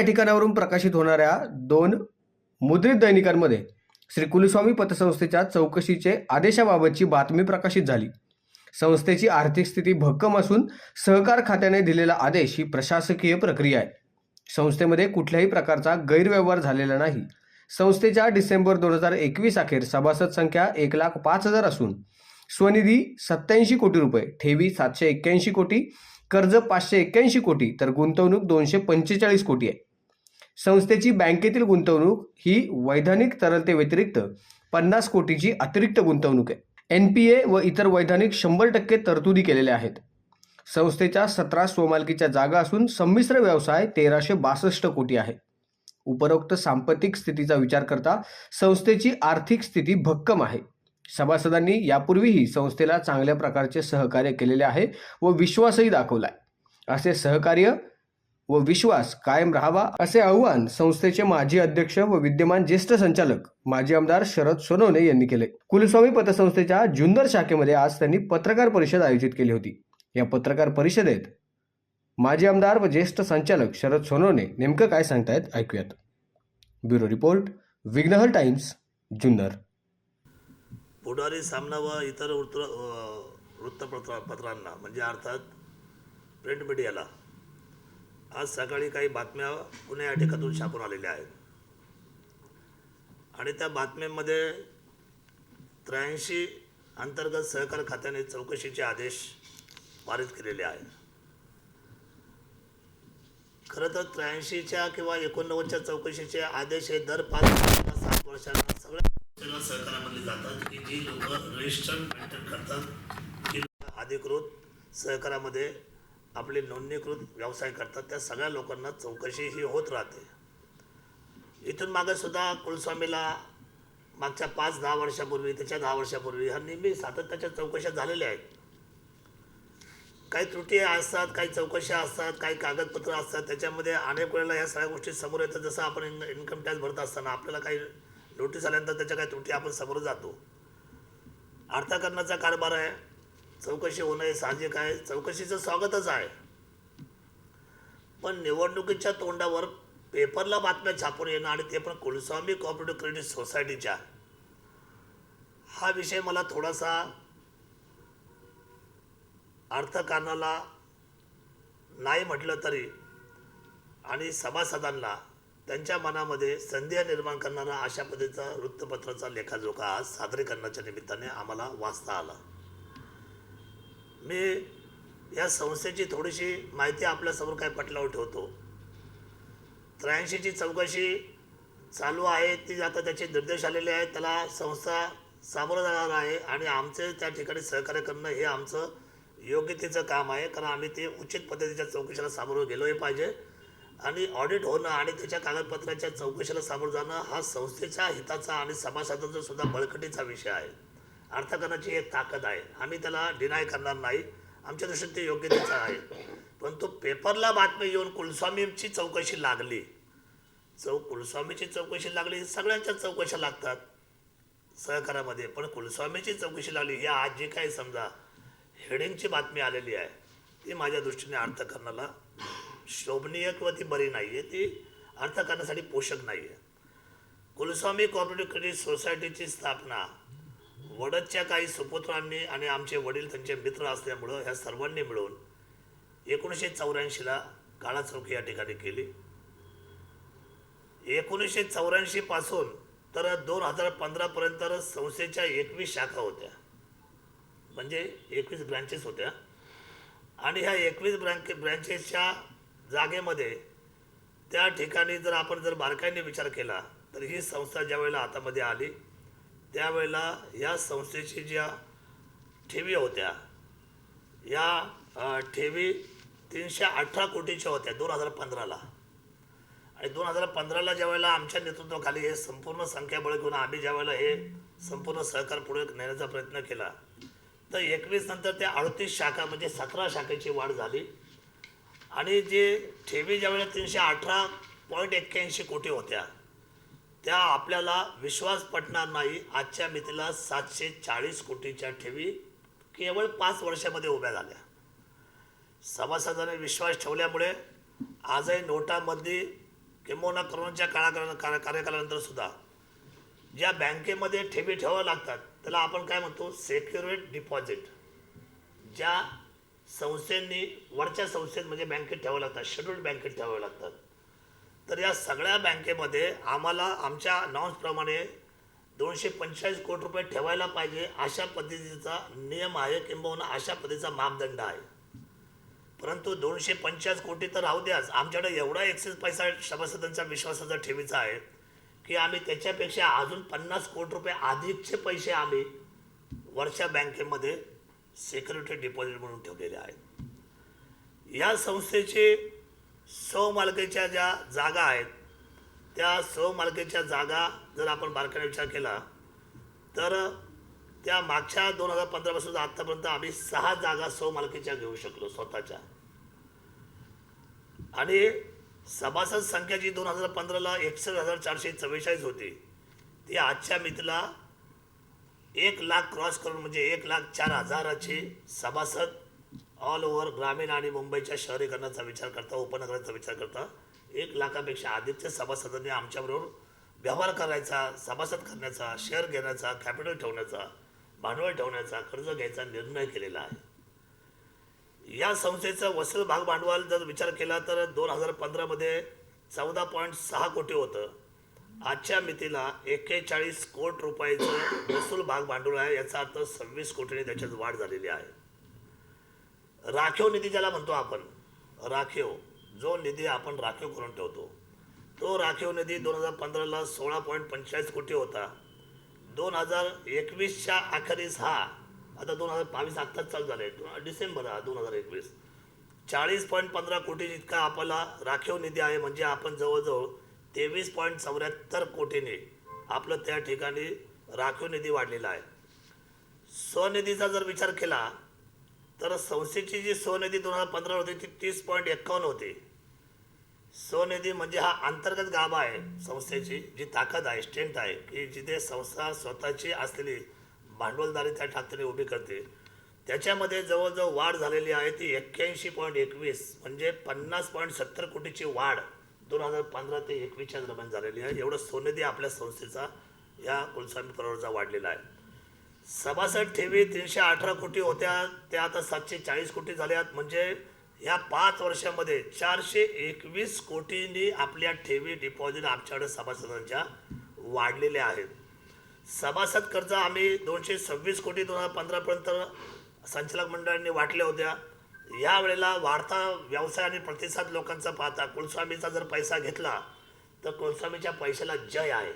या ठिकाणावरून प्रकाशित होणाऱ्या 2 मुद्रित दैनिकांमध्ये श्री कुलस्वामी पतसंस्थेच्या चौकशीचे आदेशाबाबतची बातमी प्रकाशित झाली. संस्थेची आर्थिक स्थिती भक्कम असून सहकार खात्याने दिलेला आदेश ही प्रशासकीय प्रक्रिया आहे. संस्थेमध्ये कुठल्याही प्रकारचा गैरव्यवहार झालेला नाही. संस्थेच्या डिसेंबर 2021 अखेर सभासद संख्या 1,05,000 असून स्वनिधी 87 कोटी रुपये, ठेवी 781 कोटी, कर्ज 581 कोटी तर गुंतवणूक 245 कोटी आहे. संस्थेची बँकेतील गुंतवणूक ही वैधानिक तरलते व्यतिरिक्त 50 कोटीची अतिरिक्त गुंतवणूक आहे. NPA व इतर वैधानिक 100% तरतुदी केलेल्या आहेत. संस्थेच्या 17 स्वमालकीच्या जागा असून संमिश्र व्यवसाय 1362 कोटी आहे. उपरोक्त सांपत्तिक स्थितीचा विचार करता संस्थेची आर्थिक स्थिती भक्कम आहे. सभासदांनी यापूर्वीही संस्थेला चांगल्या प्रकारचे सहकार्य केलेले आहे व विश्वासही दाखवलाय. असे सहकार्य व विश्वास कायम राहावा असे आवाहन संस्थेचे माजी अध्यक्ष व विद्यमान ज्येष्ठ संचालक माजी आमदार शरद सोनवणे यांनी केले. कुलस्वामी पतसंस्थेच्या जुन्नर शाखेमध्ये आज त्यांनी पत्रकार परिषद आयोजित केली होती. या पत्रकार परिषदेत माजी आमदार व ज्येष्ठ संचालक शरद सोनवणे नेमकं काय सांगतायत ऐकूयात. Bureau report, Vighnahar Times, Junnar. Pudhari Saamana व इतर वृत्तपत्रांना म्हणजे अर्थात प्रिंट मीडियाला आज सकाळी काही बातम्या पुणे या ठिकाणातून छापून आलेल्या आहेत आणि त्या बातम्यांमध्ये 83 अंतर्गत सहकार खात्याने चौकशीचे आदेश पारित केलेले आहेत. खरं तर 83च्या किंवा 89च्या चौकशीचे आदेश हे दर 5 वर्षांना 7 वर्षांना सगळ्या सहकारामध्ये जातात की जी लोक रजिस्टर मेंटेन करतात, जी अधिकृत सहकारामध्ये आपले नोंदणीकृत व्यवसाय करतात, त्या सगळ्या लोकांना चौकशी ही होत राहते. इथून मागे सुद्धा कुलस्वामीला मागच्या 5-10 वर्षापूर्वी, त्याच्या 10 वर्षापूर्वी ह्या नेहमी सातत्याच्या चौकशा झालेल्या आहेत. काही त्रुटी असतात, काही चौकशा असतात, काही कागदपत्र असतात. त्याच्यामध्ये अनेक वेळेला ह्या सगळ्या गोष्टी समोर येतात. जसं आपण इन्कम टॅक्स भरत असताना आपल्याला काही नोटीस आल्यानंतर त्याच्या काही त्रुटी आपण समोर जातो. अर्थकारणाचा कारभार आहे, चौकशी होणं हे साहजिक आहे, चौकशीचं स्वागतच आहे. पण निवडणुकीच्या तोंडावर पेपरला बातम्या छापून येणं आणि ते पण कुलस्वामी कोऑपरेटिव्ह क्रेडिट सोसायटीच्या, हा विषय मला थोडासा अर्थकारणाला नाही म्हटलं तरी आणि सभासदांना त्यांच्या मनामध्ये संदेह निर्माण करणारा अशा पद्धतीचा वृत्तपत्राचा लेखाजोखा आज सादरीकरणाच्या निमित्ताने आम्हाला वाचता आला. मी या संस्थेची थोडीशी माहिती आपल्यासमोर काय पटलावर ठेवतो. 83ची चौकशी चालू आहे, ती आता त्याचे निर्देश आलेले आहेत, त्याला संस्था सामोरं जाणार आहे आणि आमचे त्या ठिकाणी सहकार्य करणं हे आमचं योग्यतेचं काम आहे. कारण आम्ही ते उचित पद्धतीच्या चौकशीला सामोरं गेलोही पाहिजे आणि ऑडिट होणं आणि त्याच्या कागदपत्राच्या चौकशीला सामोरं जाणं हा संस्थेच्या हिताचा आणि सभासदांचा सुद्धा बळकटीचा विषय आहे. अर्थकारणाची एक ताकद आहे, आम्ही त्याला डिनाय करणार नाही. आमच्या दृष्टीने ते योग्यतेचं आहे. परंतु पेपरला बातमी येऊन कुलस्वामीची चौकशी लागली, कुलस्वामीची चौकशी लागली, सगळ्यांच्या चौकशा लागतात सहकारामध्ये, पण कुलस्वामीची चौकशी लागली ही आज जी काही समजा हेडिंगची बातमी आलेली आहे ती माझ्या दृष्टीने अर्थकारणाला शोभनीय किंवा ती बरी नाही आहे, ती अर्थकारणासाठी पोषक नाही आहे. कुलस्वामी कोऑपरेटिव्ह क्रेडिट सोसायटीची स्थापना वडदच्या काही सुपुत्रांनी आणि आमचे वडील त्यांचे मित्र असल्यामुळं ह्या सर्वांनी मिळून 1984ला काळा चौकी या ठिकाणी केली. 1984 पासून तर 2015पर्यंत संस्थेच्या 21 शाखा होत्या, म्हणजे 21 ब्रँचेस होत्या आणि ह्या 21 ब्रँचेसच्या जागेमध्ये त्या ठिकाणी जर आपण बारकाईने विचार केला तर ही संस्था ज्या वेळेला हातामध्ये आली त्यावेळेला या संस्थेची ज्या ठेवी होत्या या ठेवी 318 कोटीच्या होत्या 2015ला आणि 2015ला ज्या वेळेला आमच्या नेतृत्वाखाली हे संपूर्ण संख्याबळ घेऊन आम्ही ज्या वेळेला हे संपूर्ण सहकार पुढे नेण्याचा प्रयत्न केला तर 21 नंतर त्या 38 शाखा म्हणजे 17 शाखेची वाढ झाली आणि जे ठेवी ज्या वेळेला 318.81 कोटी होत्या त्या आपल्याला विश्वास पटणार नाही, आजच्या मितीला 740 कोटीच्या ठेवी केवळ 5 वर्षामध्ये उभ्या झाल्या. सभासदांनी विश्वास ठेवल्यामुळे आजही नोटाबंदी किंबहुना करोनाच्या कार्यकालानंतर सुद्धा ज्या बँकेमध्ये ठेवी ठेवाव्या लागतात त्याला आपण काय म्हणतो, सेक्युरिट डिपॉझिट. ज्या संस्थेंनी वरच्या संस्थेत म्हणजे बँकेत ठेवावं लागतात, शेड्यूल्ड बँकेत ठेवावं लागतात. तर या सगळ्या बँकेमध्ये आम्हाला आमच्या नॉर्म्सप्रमाणे 245 कोटी रुपये ठेवायला पाहिजे अशा पद्धतीचा नियम आहे, किंबहुना अशा पद्धतीचा मापदंड आहे. परंतु 250 कोटी तर राहू द्याच, आमच्याकडे एवढा एक्सेस पैसा सभासदांचा विश्वासाचा ठेवीचा आहे की आम्ही त्याच्यापेक्षा अजून 50 कोटी रुपये अधिकचे पैसे आम्ही वरच्या बँकेमध्ये सिक्युरिटी डिपॉझिट म्हणून ठेवलेले आहेत. या संस्थेचे स्वमालकीच्या ज्या जागा आहेत त्या स्वमालकीच्या जागा जर आपण बारकाईने विचार केला तर त्या मागच्या 2015 पासून आतापर्यंत आम्ही 6 जागा स्वमालकीच्या घेऊ शकलो स्वतःच्या. आणि सभासद संख्या जी 2015ला 61,444 होती ती आजच्या मितीला 1,00,000 क्रॉस करून म्हणजे 1,04,000चे सभासद ऑल ओव्हर ग्रामीण आणि मुंबईच्या शहरीकरणाचा विचार करता, उपनगराचा विचार करता 1,00,000पेक्षा अधिकच्या सभासदांनी आमच्याबरोबर व्यवहार करायचा, सभासद करण्याचा, शेअर घेण्याचा, कॅपिटल ठेवण्याचा, भांडवल ठेवण्याचा, कर्ज घ्यायचा निर्णय केलेला आहे. या संस्थेचं वसूल भाग भांडवल जर विचार केला तर 2015मध्ये 14.6 कोटी होतं. आजच्या मितीला 41 कोटी रुपयाचं वसूल भाग भांडवल आहे. याचा अर्थ 26 कोटीने त्याच्यात वाढ झालेली आहे. राखीव निधी ज्याला म्हणतो आपण, राखीव जो निधी आपण राखीव करून ठेवतो तो राखीव निधी 2015ला 16.45 कोटी होता. 2021च्या अखेरीस हा आता 2022 आत्ताच चालू झाले, डिसेंबर 2021 40.15 कोटी इतका आपला राखीव निधी आहे. म्हणजे आपण जवळजवळ 23.74 कोटीने आपलं त्या ठिकाणी राखीव निधी वाढलेला आहे. स्वनिधीचा जर विचार केला तर संस्थेची जी स्वनिधी 2015 होती ती 30.51 होती. स्वनिधी म्हणजे हा अंतर्गत गाभा आहे संस्थेची, जी ताकद आहे, स्ट्रेंथ आहे की जिथे संस्था स्वतःची असलेली भांडवलदारी त्या ठाकरे उभी करते. त्याच्यामध्ये जवळजवळ वाढ झालेली आहे ती 81.21 म्हणजे 50.70 कोटीची वाढ 2015 ते 2021च्या दरम्यान झालेली आहे. एवढं स्वनिधी आपल्या संस्थेचा या कुलस्वामी परिवाराचा वाढलेला आहे. सभासद ठेवी 318 कोटी होत्या त्या आता 740 कोटी झाल्यात. म्हणजे या 5 वर्षामध्ये 421 कोटींनी आपल्या ठेवी डिपॉझिट आमच्याकडे सभासदांच्या वाढलेल्या आहेत. सभासद कर्ज आम्ही 226 कोटी 2015पर्यंत संचालक मंडळांनी वाटल्या होत्या. यावेळेला वाढता व्यवसाय आणि प्रतिसाद लोकांचा पाहता कुलस्वामीचा जर पैसा घेतला तर कुलस्वामीच्या पैशाला जय आहे,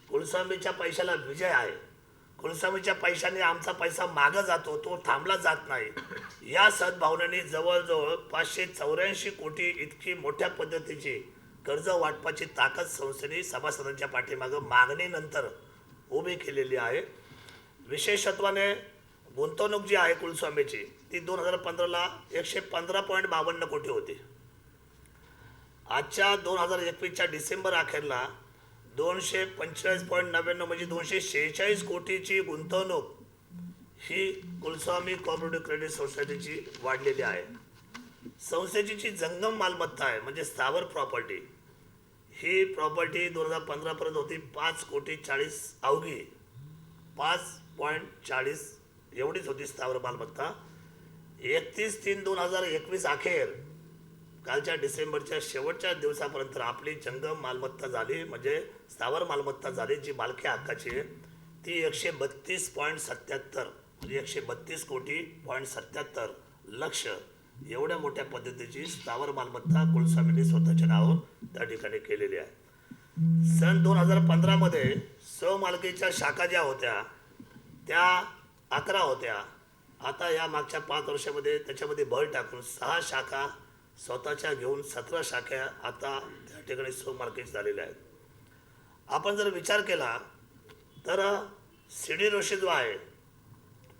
कुलस्वामीच्या पैशाला विजय आहे. कुलस्वामीच्या पैशाने आमचा पैसा मागं जातो, तो थांबला जात नाही. या सद्भावनेने जवळजवळ 584 कोटी इतकी मोठ्या पद्धतीची कर्ज वाटपाची ताकद संस्थेने सभासदांच्या पाठीमागं मागणीनंतर उभी केलेली आहे. विशेषत्वाने गुंतवणूक जी आहे कुलस्वामीची ती 2015ला 115.52 कोटी होती. आजच्या 2021च्या डिसेंबर अखेरला 245.99 म्हणजे 246 कोटीची गुंतवणूक ही कुलस्वामी कोऑपरेटिव्ह क्रेडिट सोसायटीची वाढलेली आहे. संस्थेची जी जंगम मालमत्ता आहे म्हणजे स्थावर प्रॉपर्टी, ही प्रॉपर्टी 2015पर्यंत होती 5.40 अवघी 5.40 एवढीच होती स्थावर मालमत्ता. 31/3/2021 अखेर कालच्या डिसेंबरच्या शेवटच्या दिवसापर्यंत आपली जंगम मालमत्ता झाली म्हणजे स्थावर मालमत्ता झाली जी मालकी हक्काची आहे ती 132.77 म्हणजे 132 कोटी 77 लक्ष एवढ्या मोठ्या पद्धतीची स्थावर मालमत्ता कुलस्वामींनी स्वतःच्या नावावर त्या ठिकाणी केलेली आहे. सन 2015मध्ये स्वमालकीच्या शाखा ज्या होत्या त्या 11 होत्या. आता या मागच्या 5 वर्षामध्ये त्याच्यामध्ये भर टाकून 6 शाखा स्वतःच्या घेऊन 17 शाखा आता त्या ठिकाणी स्वमालकीच्या झालेल्या आहेत. आपण जर विचार केला तर सीडी रेशो जो आहे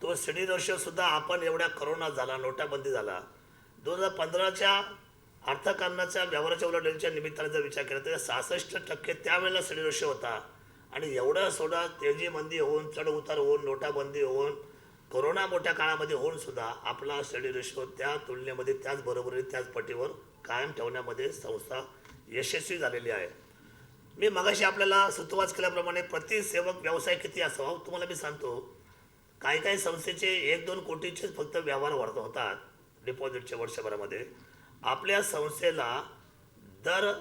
तो सीडी रेशोसुद्धा आपण एवढ्या करोना झाला, नोटाबंदी झाला, 2015च्या अर्थकारणाच्या व्यवहाराच्या उलाढालीच्या निमित्ताने जर विचार केला तर 66% त्यावेळेला सीडी रेशो होता. आणि एवढं सोडा तेजी मंदी होऊन, चढ उतार होऊन, नोटाबंदी होऊन, कोरोना मोठ्या काळामध्ये होऊन सुद्धा आपला सीडी रेशो त्या तुलनेमध्ये त्याच बरोबरीने त्याच पटीवर कायम ठेवण्यामध्ये संस्था यशस्वी झालेली आहे. मी मगाशी आपल्याला सुतोवाच केल्याप्रमाणे प्रतिसेवक व्यवसाय किती असावा तुम्हाला मी सांगतो. काही काही संस्थेचे 1-2 कोटीचे फक्त व्यवहार होतात डिपॉझिटच्या वर्षभरामध्ये. आपल्या संस्थेला दर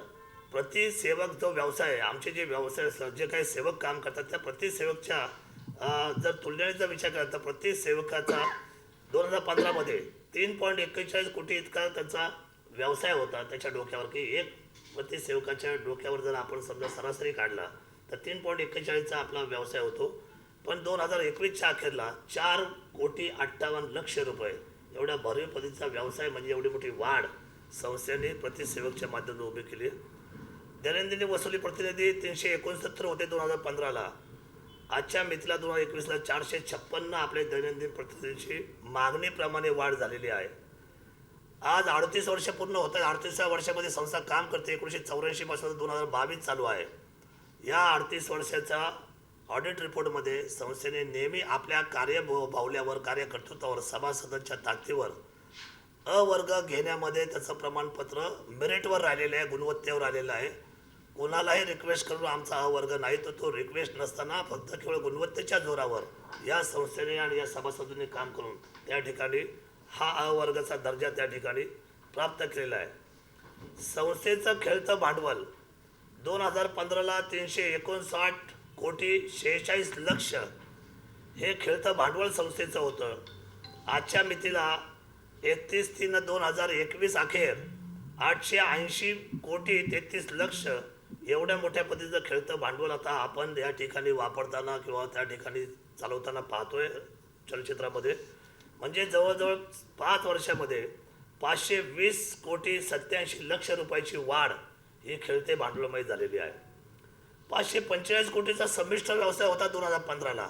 प्रतिसेवक जो व्यवसाय आहे, आमचे जे व्यवसाय जे काही सेवक काम करतात त्या प्रतिसेवकच्या जर तुलनेने जर विचार केला तर प्रतिसेवकाचा 2015मध्ये 3.41 कोटी इतका त्यांचा व्यवसाय होता त्याच्या डोक्यावर, की एक प्रतिसेवकाच्या डोक्यावर जर आपण समजा सरासरी काढला तर 3.41चा आपला व्यवसाय होतो. पण 2021च्या अखेरला 4,58,00,000 रुपये एवढ्या भरीव पद्धतीचा व्यवसाय म्हणजे एवढी मोठी वाढ संस्थेने प्रतिसेवकच्या माध्यमातून उभी केली. दैनंदिन वसुली प्रतिनिधी 369 होते 2015ला. आजच्या मितीला 2021ला 456 आपले दैनंदिन प्रतिनिधींची मागणीप्रमाणे वाढ झालेली आहे. आज 38 वर्ष पूर्ण होत आहे. 38व्या वर्षामध्ये संस्था काम करते. 1984 पासून 2022 चालू आहे. या 38 वर्षाचा ऑडिट रिपोर्टमध्ये संस्थेने नेहमी आपल्या कार्यबाहुल्यावर, कार्यकर्तृत्वावर, सभासदांच्या ताकदीवर अवर्ग घेण्यामध्ये त्याचं प्रमाणपत्र मेरिटवर राहिलेलं आहे, गुणवत्तेवर आलेलं आहे. कोणालाही रिक्वेस्ट करून आमचा अवर्ग नाही, तर तो रिक्वेस्ट नसताना फक्त केवळ गुणवत्तेच्या जोरावर या संस्थेने आणि या सभासदांनी काम करून त्या ठिकाणी हा अवर्गाचा दर्जा त्या ठिकाणी प्राप्त केलेला आहे. संस्थेचं खेळतं भांडवल 2015ला 359 कोटी 46 लक्ष हे खेळतं भांडवल संस्थेचं होतं. आजच्या मितीला 31/3/2021 अखेर 880 कोटी 33 लक्ष एवढ्या मोठ्या पद्धतीचं खेळतं भांडवल आता आपण या ठिकाणी वापरताना किंवा त्या ठिकाणी चालवताना पाहतोय चलचित्रामध्ये. म्हणजे जवळजवळ 5 वर्षामध्ये 520 कोटी 87 लक्ष रुपयाची वाढ ही खेळते भांडवलामध्ये झालेली आहे. 545 कोटीचा संमिश्र व्यवसाय होता 2015ला.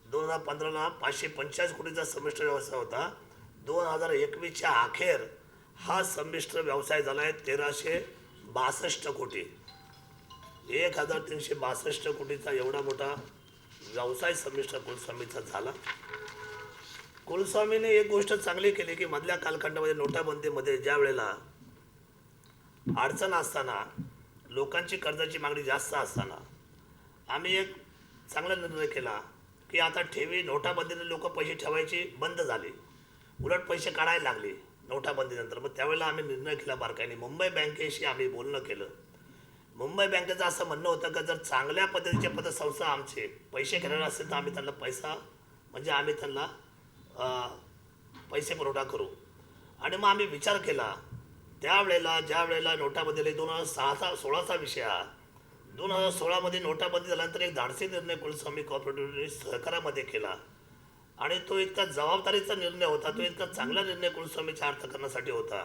2015ला 545 कोटीचा संमिश्र व्यवसाय होता. 2021च्या अखेर हा संमिश्र व्यवसाय झाला आहे 1,362 कोटी. 1,362 कोटीचा एवढा मोठा व्यवसाय संमिश्र कुलस्वामीचा झाला. कुलस्वामीने एक गोष्ट चांगली केली की मधल्या कालखंडामध्ये नोटाबंदीमध्ये ज्या वेळेला अडचण असताना, लोकांची कर्जाची मागणी जास्त असताना आम्ही एक चांगला निर्णय केला की आता ठेवी, नोटाबंदीने लोक पैसे ठेवायची बंद झाली, उलट पैसे काढायला लागले नोटाबंदीनंतर. मग त्यावेळेला आम्ही निर्णय केला बारकाईने, मुंबई बँकेशी आम्ही बोलणं केलं. मुंबई बँकेचं असं म्हणणं होतं की जर चांगल्या पद्धतीचे पतसंस्था आमचे पैसे घेणार असेल तर आम्ही त्यांना पैसा म्हणजे आम्ही त्यांना पैसे पुरवठा करू. आणि मग आम्ही विचार केला त्यावेळेला, ज्या वेळेला नोटाबंदी 2016चा विषय हा. 2016मध्ये नोटाबंदी झाल्यानंतर एक धाडसी निर्णय कुलस्वामी कॉर्पोरेटिव्हने सहकारामध्ये केला आणि तो इतका जबाबदारीचा निर्णय होता, तो इतका चांगला निर्णय कुलस्वामीच्या अर्थकारणासाठी होता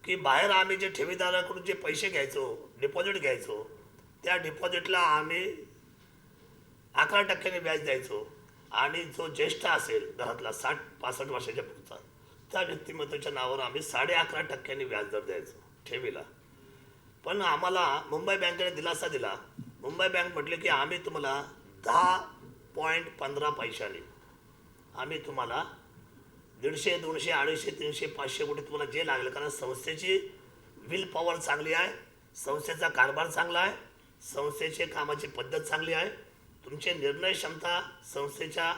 की बाहेर आम्ही जे ठेवीदाराकडून जे पैसे घ्यायचो, डिपॉझिट घ्यायचो, त्या डिपॉझिटला आम्ही 11% व्याज द्यायचो आणि जो ज्येष्ठ असेल घरातला 60-65 वर्षाच्या पुढचा त्या व्यक्तिमत्वाच्या नावावर आम्ही 11.5% व्याजदर द्यायचो ठेवीला. पण आम्हाला मुंबई बँकेने दिलासा दिला. मुंबई बँक म्हटले की आम्ही तुम्हाला 10.15 पैशाने आम्ही तुम्हाला 150, 200, 250, 300, 500 कोटी तुम्हाला जे लागलं, कारण संस्थेची विल पॉवर चांगली आहे, संस्थेचा कारभार चांगला आहे, संस्थेची कामाची पद्धत चांगली आहे, तुमची निर्णय क्षमता संस्थेच्या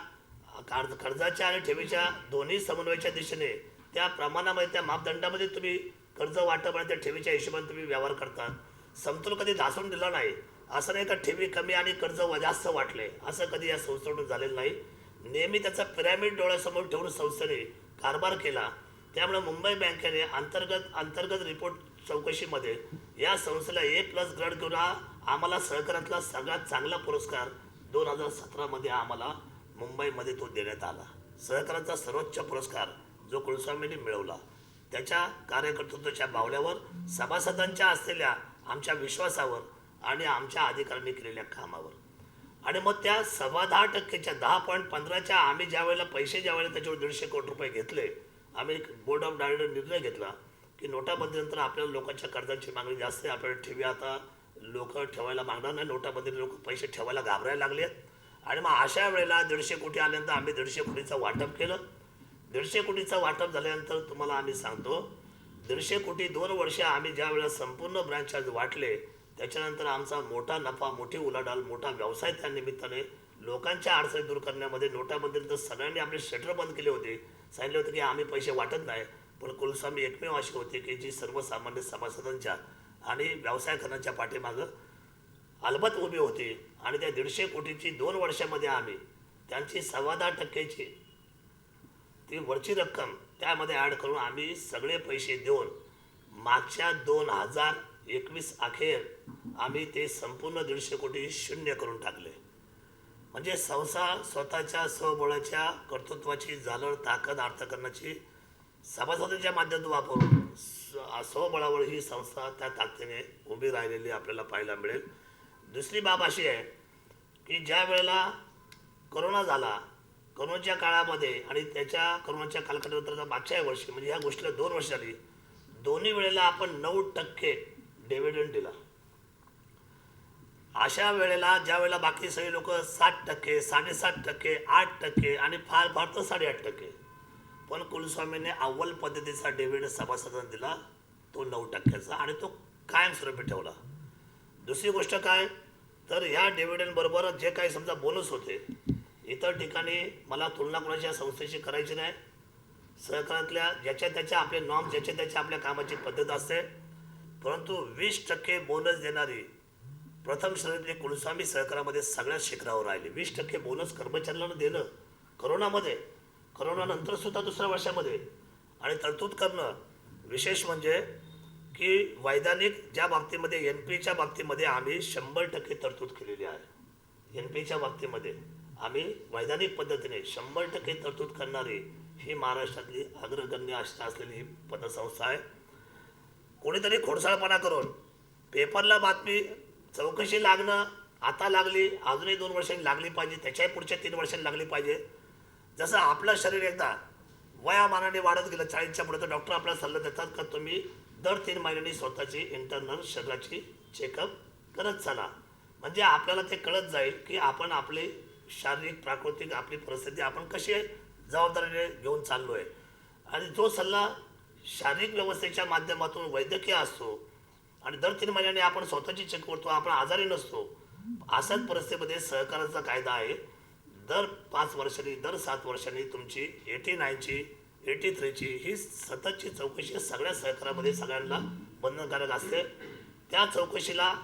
कर्जाच्या आणि ठेवीच्या दोन्ही समन्वयाच्या दिशेने त्या प्रमाणामध्ये, त्या मापदंडामध्ये तुम्ही कर्ज वाटप आणि त्या ठेवीच्या हिशोबाने तुम्ही व्यवहार करता. समतोल कधी ढासळून दिला नाही. असं नाही का ठेवी कमी आणि कर्ज जास्त वाटले, असं कधी या संस्थेकडून झालेलं नाही. नेहमी त्याचा पिरॅमिड डोळ्यासमोर ठेवून संस्थेने कारभार केला. त्यामुळे मुंबई बँकेने अंतर्गत रिपोर्ट चौकशीमध्ये या संस्थेला A+ ग्रेड घेऊन आम्हाला सहकारातला सगळ्यात चांगला पुरस्कार 2017मध्ये आम्हाला मुंबईमध्ये तो देण्यात आला. सहकाराचा सर्वोच्च पुरस्कार जो कुलस्वामींनी मिळवला त्याच्या कार्यकर्तृत्वाच्या बावल्यावर, सभासदांच्या असलेल्या आमच्या विश्वासावर आणि आमच्या अधिकाऱ्यांनी केलेल्या कामावर. आणि मग त्या 10.15%च्या 10.15च्या आम्ही ज्या वेळेला त्याच्यावर 150 कोटी रुपये घेतले, आम्ही बोर्ड ऑफ डायरेक्टर निर्णय घेतला की नोटाबंदीनंतर आपल्याला लोकांच्या कर्जाची मागणी जास्त आहे, आपल्याला ठेवी आता लोक ठेवायला मागणार नाही, नोटाबंदीने लोक पैसे ठेवायला घाबरायला लागले. आणि मग अशा वेळेला 150 कोटी आल्यानंतर आम्ही 150 कोटीचं वाटप केलं. 150 कोटीचं वाटप झाल्यानंतर तुम्हाला आम्ही सांगतो 150 कोटी 2 वर्ष आम्ही ज्या वेळेला संपूर्ण ब्रँच वाटले, त्याच्यानंतर आमचा मोठा नफा, मोठी उलाढाल, मोठा व्यवसाय त्या निमित्ताने लोकांच्या अडचणी दूर करण्यामध्ये नोटाबंदीनंतर सगळ्यांनी आपले शटर बंद केले होते. सांगितले होते की आम्ही पैसे वाटत नाही. पण कुलस्वामी एकमेव असे होते की जी सर्वसामान्य सभासदांच्या आणि व्यवसाय करण्याच्या पाठीमागं अलबत उभी होती. आणि त्या 150 कोटीची 2 वर्षामध्ये आम्ही त्यांची 10.25% ती वरची रक्कम त्यामध्ये ॲड करून आम्ही सगळे पैसे देऊन मागच्या 2021 अखेर आम्ही ते संपूर्ण 150 कोटी शून्य करून टाकले. म्हणजे संस्था स्वतःच्या स्वबळाच्या कर्तृत्वाची झालर ताकद अर्थकारणाची सभासदांच्या माध्यमातून वापरून स्वबळावर ही संस्था त्या ताकदीने उभी राहिलेली आपल्याला पाहायला मिळेल. दुसरी बाब अशी आहे की ज्या वेळेला करोना झाला, करोनाच्या काळामध्ये आणि त्याच्या करोनाच्या कालखंडानंतर मागच्या वर्षी म्हणजे ह्या गोष्टीला 2 वर्ष झाली, दोन्ही वेळेला आपण 9% डिव्हिडंड दिला. अशा वेळेला ज्या वेळेला बाकी सगळे लोक 7%, 7.5%, 8% आणि फार फार तर 8.5%, पण कुलस्वामीने अव्वल पद्धतीचा डिव्हिडंड सभासदांना दिला, तो 9%चा, आणि तो कायमस्वरूपी ठेवला. दुसरी गोष्ट काय तर ह्या डिव्हिडंड बरोबर जे काही समजा बोनस होते, इतर ठिकाणी मला तुलना कोणाच्या संस्थेची करायची नाही. सहकारातल्या ज्याच्या त्याच्या आपले नॉर्म, ज्याच्या त्याच्या आपल्या कामाची पद्धत असते. परंतु 20% बोनस देणारी प्रथम श्रेणीतली कुलस्वामी सहकारामध्ये सगळ्यात शिखरावर राहिली. 20% बोनस कर्मचाऱ्यांना देणं करोनामध्ये, करोनानंतर सुद्धा दुसऱ्या वर्षामध्ये, आणि तरतूद करणं. विशेष म्हणजे की वैधानिक ज्या बाबतीमध्ये NPच्या बाबतीमध्ये आम्ही 100% तरतूद केलेली आहे. NPच्या बाबतीमध्ये आम्ही वैधानिक पद्धतीने 100% तरतूद करणारी ही महाराष्ट्रातली अग्रगण्य असलेली ही पतसंस्था आहे. कोणीतरी खोडसाळपणा करून पेपरला बातमी चौकशी लागणं आता लागली, अजूनही 2 वर्षांनी लागली पाहिजे, त्याच्याही पुढच्या 3 वर्षांनी लागली पाहिजे. जसं आपलं शरीर एकदा वयामानाने वाढत गेलं 40च्या पुढे, तर डॉक्टर आपल्याला सल्ला देतात का तुम्ही दर 3 महिन्यांनी स्वतःची इंटरनल शरीराची चेकअप करत चला. म्हणजे आपल्याला ते कळत जाईल की आपण आपली शारीरिक प्राकृतिक आपली परिस्थिती आपण कशी जबाबदारीने घेऊन चाललो आहे. आणि जो सल्ला शारीरिक व्यवस्थेच्या माध्यमातून वैद्यकीय असतो आणि दर 3 महिन्यांनी आपण स्वतःची चेक करतो, आपण आजारी नसतो, अशाच परिस्थितीमध्ये सहकाराचा कायदा आहे. दर 5 वर्षांनी, दर 7 वर्षांनी तुमची 89ची 83ची ही सततची चौकशी सगळ्या सहकारामध्ये सगळ्यांना बंधनकारक असते. त्या चौकशीला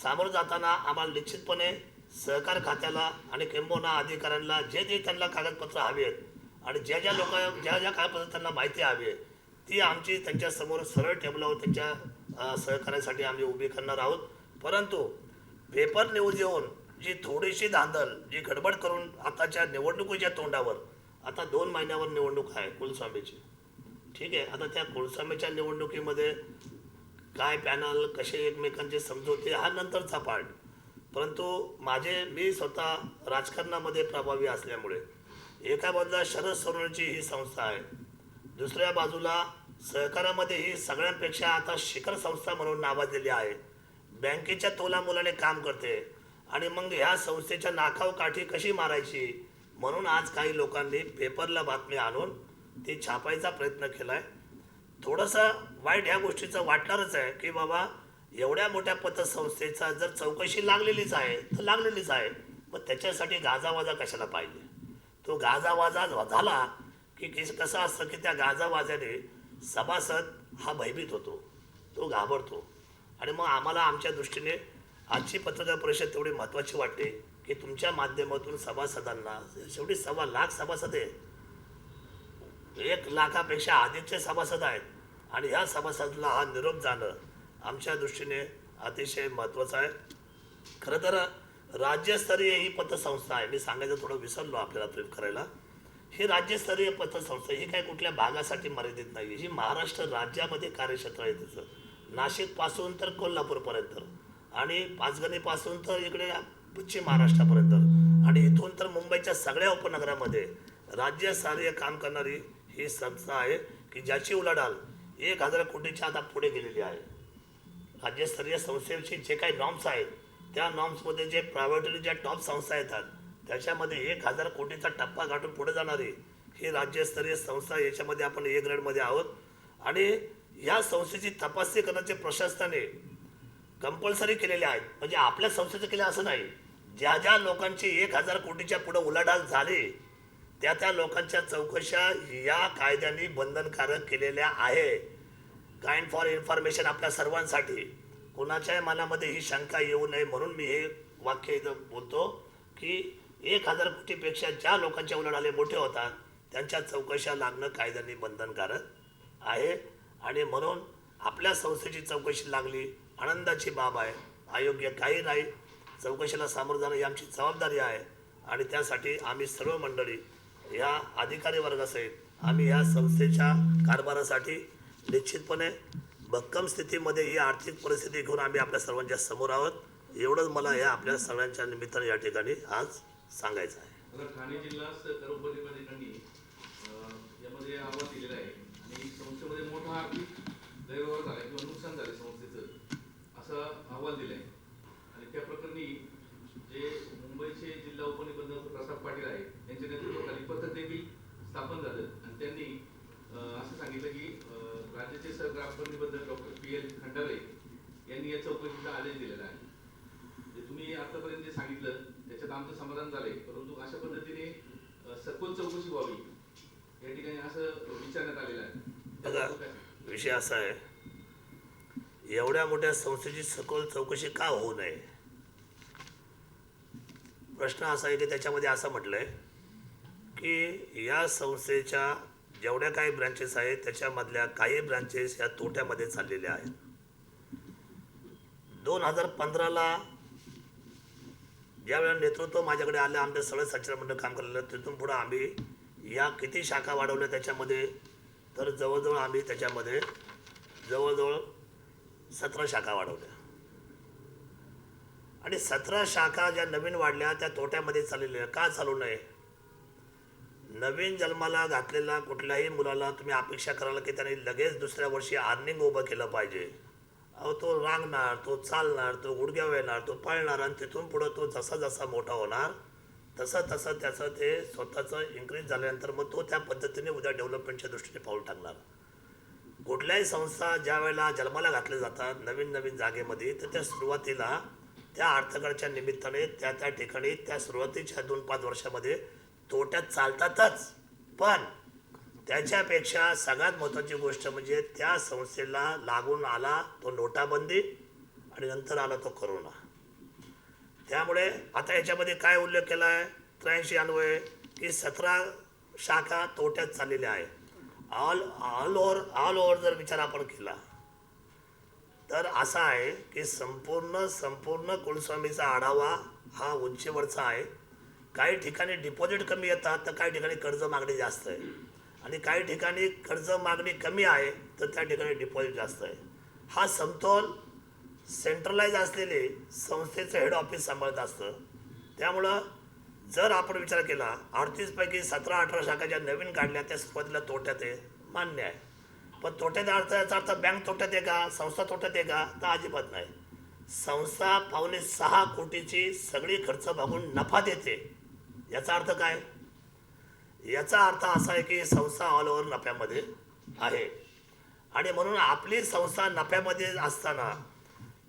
सामोरं जाताना आम्हाला निश्चितपणे सहकार खात्याला आणि किंबहुना अधिकाऱ्यांना जे जे त्यांना कागदपत्र हवी आहेत आणि ज्या ज्या कागदपत्र त्यांना माहिती हवी आहे ती आमची त्यांच्यासमोर सरळ टेबलावर त्यांच्या सहकार्यासाठी आम्ही उभी करणार आहोत. परंतु पेपर न्यूज येऊन जी थोडीशी धांदल, जी गडबड करून आताच्या निवडणुकीच्या तोंडावर, आता 2 महिन्यावर निवडणूक आहे कुलस्वामीची, ठीक आहे. आता त्या कुलस्वामीच्या निवडणुकीमध्ये काय पॅनल कसे एकमेकांचे समजवते हा नंतरचा पार्ट. परंतु मी स्वतः राजकारणामध्ये प्रभावी असल्यामुळे एका बाजूला शरद सोनवणेची ही संस्था आहे, दुसऱ्या बाजूला सहकारामध्ये ही सगळ्यांपेक्षा आता शिखर संस्था म्हणून नावाजलेली आहे, बँकेच्या तोलामोलाने काम करते. आणि मग ह्या संस्थेच्या नाकाव काठी कशी मारायची म्हणून आज काही लोकांनी पेपरला बातमी आणून ती छापायचा प्रयत्न केला आहे. थोडंसं वाईट ह्या गोष्टीचं वाटणारच आहे की बाबा एवढ्या मोठ्या पतसंस्थेचा जर चौकशी लागलेलीच आहे तर लागलेलीच आहे, मग त्याच्यासाठी गाजावाजा कशाला पाहिजे. तो गाजावाजा झाला की कसं असतं की त्या गाजावाजाने सभासद हा भयभीत होतो, तो घाबरतो. आणि मग आम्हाला आमच्या दृष्टीने आजची पत्रकार परिषद तेवढी महत्त्वाची वाटते की तुमच्या माध्यमातून सभासदांना, शेवटी 1.25 लाख सभासद आहे, 1 लाखापेक्षा अधिकचे सभासद आहेत, आणि ह्या सभासदाला हा निरोप जाणं आमच्या दृष्टीने अतिशय महत्त्वाचं आहे. खरं तर राज्यस्तरीय ही पतसंस्था आहे. मी सांगायचं थोडं विसरलो आपल्याला ब्रीफ करायला. ही राज्यस्तरीय पतसंस्था ही काही कुठल्या भागासाठी मर्यादित नाही, ही महाराष्ट्र राज्यामध्ये कार्यक्षेत्र आहे तिचं. नाशिकपासून तर कोल्हापूरपर्यंत आणि पाचगणीपासून तर इकडे पश्चिम महाराष्ट्रापर्यंत आणि इथून तर मुंबईच्या सगळ्या उपनगरामध्ये राज्यस्तरीय काम करणारी ही संस्था आहे की ज्याची उलाढाल 1000 कोटीच्या आता पुढे गेलेली आहे. राज्यस्तरीय संस्थेचे जे काही नॉर्म्स आहेत त्या नॉर्म्समध्ये जे प्रायव्हेटली ज्या टॉप संस्था येतात त्याच्यामध्ये 1000 कोटीचा टप्पा गाठून पुढे जाणारी ही राज्यस्तरीय संस्था, याच्यामध्ये आपण A ग्रेडमध्ये आहोत. आणि या संस्थेची तपासणी करण्याचे प्रशासनाने कंपल्सरी केलेले आहेत. म्हणजे आपल्या संस्थेचं केलं असं नाही, ज्या ज्या लोकांची 1,000 कोटीच्या पुढे उलाढाल झाली त्या त्या लोकांच्या चौकशा या कायद्याने बंधनकारक केलेल्या आहे. काइंड फॉर इन्फॉर्मेशन आपल्या सर्वांसाठी, कोणाच्याही मनामध्ये ही शंका येऊ नये म्हणून मी हे वाक्य इथं बोलतो की 1,000 कोटीपेक्षा ज्या लोकांच्या उलाढाले मोठे होतात त्यांच्या चौकशा लागणं कायद्याने बंधनकारक आहे. आणि म्हणून आपल्या संस्थेची चौकशी लागली, आनंदाची बाब आहे. अयोग्य काही नाही, चौकशीला सामोरं जाणं ही आमची जबाबदारी आहे. आणि त्यासाठी आम्ही सर्व मंडळी या अधिकारी वर्गासहित आम्ही या संस्थेच्या कारभारासाठी निश्चितपणे भक्कम स्थितीमध्ये ही आर्थिक परिस्थिती घेऊन आम्ही आपल्या सर्वांच्या समोर आहोत. एवढंच मला या आपल्या सगळ्यांच्या निमित्ताने या ठिकाणी आज सांगायचं आहे. आता ठाणे जिल्हा करोडपतीमध्ये यामध्ये अहवाल दिलेला आहे आणि संस्थेमध्ये मोठा आर्थिक गैरव्यवहार झाला किंवा नुकसान झाले संस्थेचं, असा अहवाल दिला आहे. आणि त्या प्रकरणी जे मुंबईचे जिल्हा उपनिबंधक प्रसाद पाटील आहे यांच्या नेतृत्वाखाली पथक देखील स्थापन झालं आणि त्यांनी असं सांगितलं की राज्याचे सहकार निबंधक डॉक्टर PL खंडारे यांनी या चौकशीचा आदेश दिलेला आहे. जे तुम्ही आतापर्यंत जे सांगितलं त्याच्यात आमचं समाधान झालंय, परंतु अशा पद्धतीने सखोल चौकशी व्हावी या ठिकाणी असं विचारण्यात आलेलं आहे. बघा, विषय असा आहे, एवढ्या मोठ्या संस्थेची सखोल चौकशी का होऊ नये? प्रश्न असा आहे की त्याच्यामध्ये असं म्हटलंय की या संस्थेच्या जेवढ्या काही ब्रँचेस आहेत त्याच्यामधल्या काही ब्रँचेस या तोट्यामध्ये चाललेल्या आहेत. 2015ला ज्यावेळेला नेतृत्व माझ्याकडे आलं, आमच्या सगळं संचालक मंडळ काम केलेलं, तिथून पुढं आम्ही या किती शाखा वाढवल्या त्याच्यामध्ये, तर जवळजवळ आम्ही त्याच्यामध्ये जवळजवळ 17 शाखा वाढवल्या. आणि 17 शाखा ज्या नवीन वाढल्या त्या तोट्यामध्ये चाललेल्या का चालू नये? नवीन जन्माला घातलेला कुठल्याही मुलाला तुम्ही अपेक्षा कराल की त्याने लगेच दुसऱ्या वर्षी अर्निंग उभं केलं पाहिजे. अहो, तो रांगणार, तो चालणार, तो गुडघ्यावर येणार, तो पळणार आणि तिथून पुढं तो जसा जसा मोठा होणार तसं तसं त्याचं ते स्वतःचं इन्क्रीज झाल्यानंतर मग तो त्या पद्धतीने उद्या डेव्हलपमेंटच्या दृष्टीने पाऊल टाकणार. कुठल्याही संस्था ज्या वेळेला जन्माला घातल्या जातात नवीन नवीन जागेमध्ये, तर त्या सुरुवातीला त्या अर्थकाळाच्या निमित्ताने त्या त्या ठिकाणी त्या सुरुवातीच्या 2-5 वर्षामध्ये तोट्यात चालतातच. पण त्याच्यापेक्षा सगळ्यात महत्त्वाची गोष्ट म्हणजे त्या संस्थेला लागून आला तो नोटाबंदी आणि नंतर आला तो करोना. त्यामुळे आता याच्यामध्ये काय उल्लेख केला आहे 83 अन्वये की 17 शाखा तोट्यात चाललेल्या आहे. ऑल ओव्हर जर विचार आपण केला तर असा आहे की संपूर्ण कुलस्वामीचा आढावा हा उंचीवरचा आहे. काही ठिकाणी डिपॉझिट कमी येतात तर काही ठिकाणी कर्ज मागणी जास्त आहे आणि काही ठिकाणी कर्ज मागणी कमी आहे तर त्या ठिकाणी डिपॉझिट जास्त आहे. हा समतोल सेंट्रलाइज असलेले संस्थेचं हेड ऑफिस सांभाळत असतं. त्यामुळं जर आपण विचार केला 38 पैकी 17-18 शाखा ज्या नवीन काढल्या त्या सुरुवातीला तोट्यात आहे, मान्य आहे. पण तोट्यात याचा अर्थ बँक तोट्यात आहे का, संस्था तोट्यात आहे का? तर अजिबात नाही. संस्था 5.6 कोटीची सगळी खर्च भागून नफा देते. याचा अर्थ काय? याचा अर्थ असा आहे की संस्था ऑल ओव्हर नफ्यामध्ये आहे. आणि म्हणून आपली संस्था नफ्यामध्ये असताना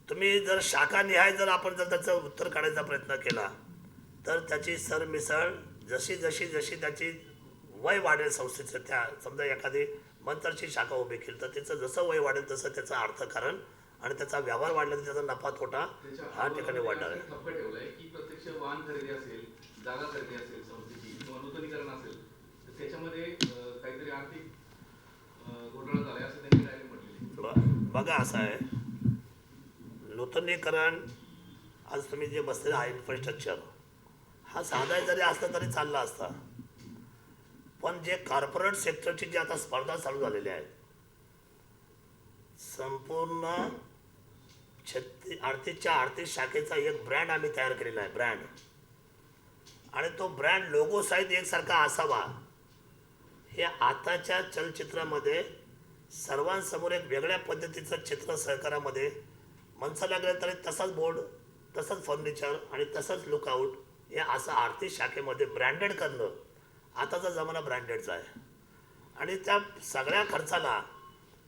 तुम्ही जर शाखानिहाय जर आपण जर त्याचं उत्तर काढायचा प्रयत्न केला तर त्याची सरमिसळ जशी त्याची वय वाढेल संस्थेचं, त्या समजा एखादी मंतरची शाखा उभी केली तर त्याचं जसं वय वाढेल तसं त्याचं अर्थकारण आणि त्याचा व्यवहार वाढला तर त्याचा नफा तोटा हा ठिकाणी वाढणार आहे. ठप्प ठेवलाय की प्रत्यक्ष वाहन खरेदी असेल, जागा खरेदी असेल संस्थेची किंवा नूतनीकरण असेल तर त्याच्यामध्ये काहीतरी आर्थिक घोटाळा झालाय असं त्यांनी डायरेक्ट म्हटलेलं. बघा असं आहे, नूतनीकरण आज तुम्ही जे बसलेलं आहे इन्फ्रास्ट्रक्चर हा साधा जरी असला तरी चालला असता. पण जे कॉर्पोरेट सेक्टरची जी आता स्पर्धा चालू झालेली आहे, संपूर्ण आर्थिक शाखेचा एक ब्रँड आम्ही तयार केलेला आहे, ब्रँड. आणि तो ब्रँड लोगो सहित एकसारखा असावा हे आताच्या चलचित्रामध्ये सर्वांसमोर एक वेगळ्या पद्धतीचं चित्र सहकारामध्ये मनसाला गेलं तरी तसाच बोर्ड, तसंच फर्निचर आणि तसंच लुकआउट हे असं आर्थिक शाखेमध्ये ब्रँडेड करणं. आताचा जमाना ब्रँडेडचा आहे आणि त्या सगळ्या खर्चाला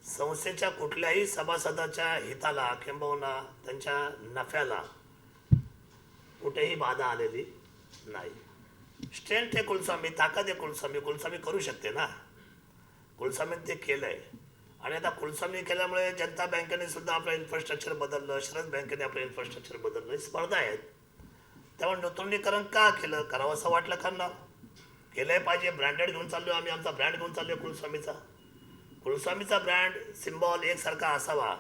संस्थेच्या कुठल्याही सभासदाच्या हिताला किंबहुना त्यांच्या नफ्याला कुठेही बाधा आलेली नाही. स्ट्रेंथ आहे कुलस्वामी, ताकद आहे कुलस्वामी, कुलस्वामी करू शकते ना. कुलस्वामीने ते केलं आहे. आणि आता कुलस्वामी केल्यामुळे जनता बँकेने सुद्धा आपलं इन्फ्रास्ट्रक्चर बदललं, शरद बँकेने आपलं इन्फ्रास्ट्रक्चर बदललं. ही स्पर्धा आहेत. त्यामुळे नूतनीकरण का केलं, करावं असं वाटलं करणार, केलंय पाहिजे. ब्रँडेड घेऊन चाललो आम्ही, आमचा ब्रँड घेऊन चाललो कुलस्वामीचा. कुलस्वामीचा ब्रँड सिम्बॉल एकसारखा असावा.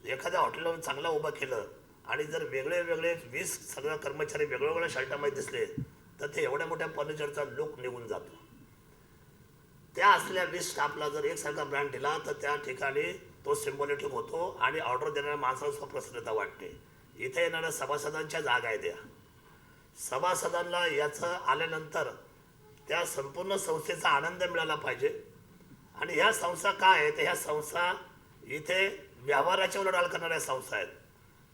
एखाद्या हॉटेलवर चांगला उभं केलं आणि जर वेगळे वेगळे 20 सगळं कर्मचारी वेगवेगळ्या शर्टामध्ये दिसले तर ते एवढ्या मोठ्या फर्निचरचा लुक निघून जातो. त्या असलेल्या 20 स्टाफला जर एकसारखा ब्रँड दिला तर त्या ठिकाणी तो सिम्बॉलिटिक होतो आणि ऑर्डर देणाऱ्या माणसाला स्वप्रसन्नता वाटते. इथे येणाऱ्या सभासदांच्या जागा आहेत या. सभासदांना याचं आल्यानंतर त्या संपूर्ण संस्थेचा आनंद मिळाला पाहिजे. आणि ह्या संस्था काय आहेत, ह्या संस्था इथे व्यवहाराच्या उलाढाल करणाऱ्या संस्था आहेत.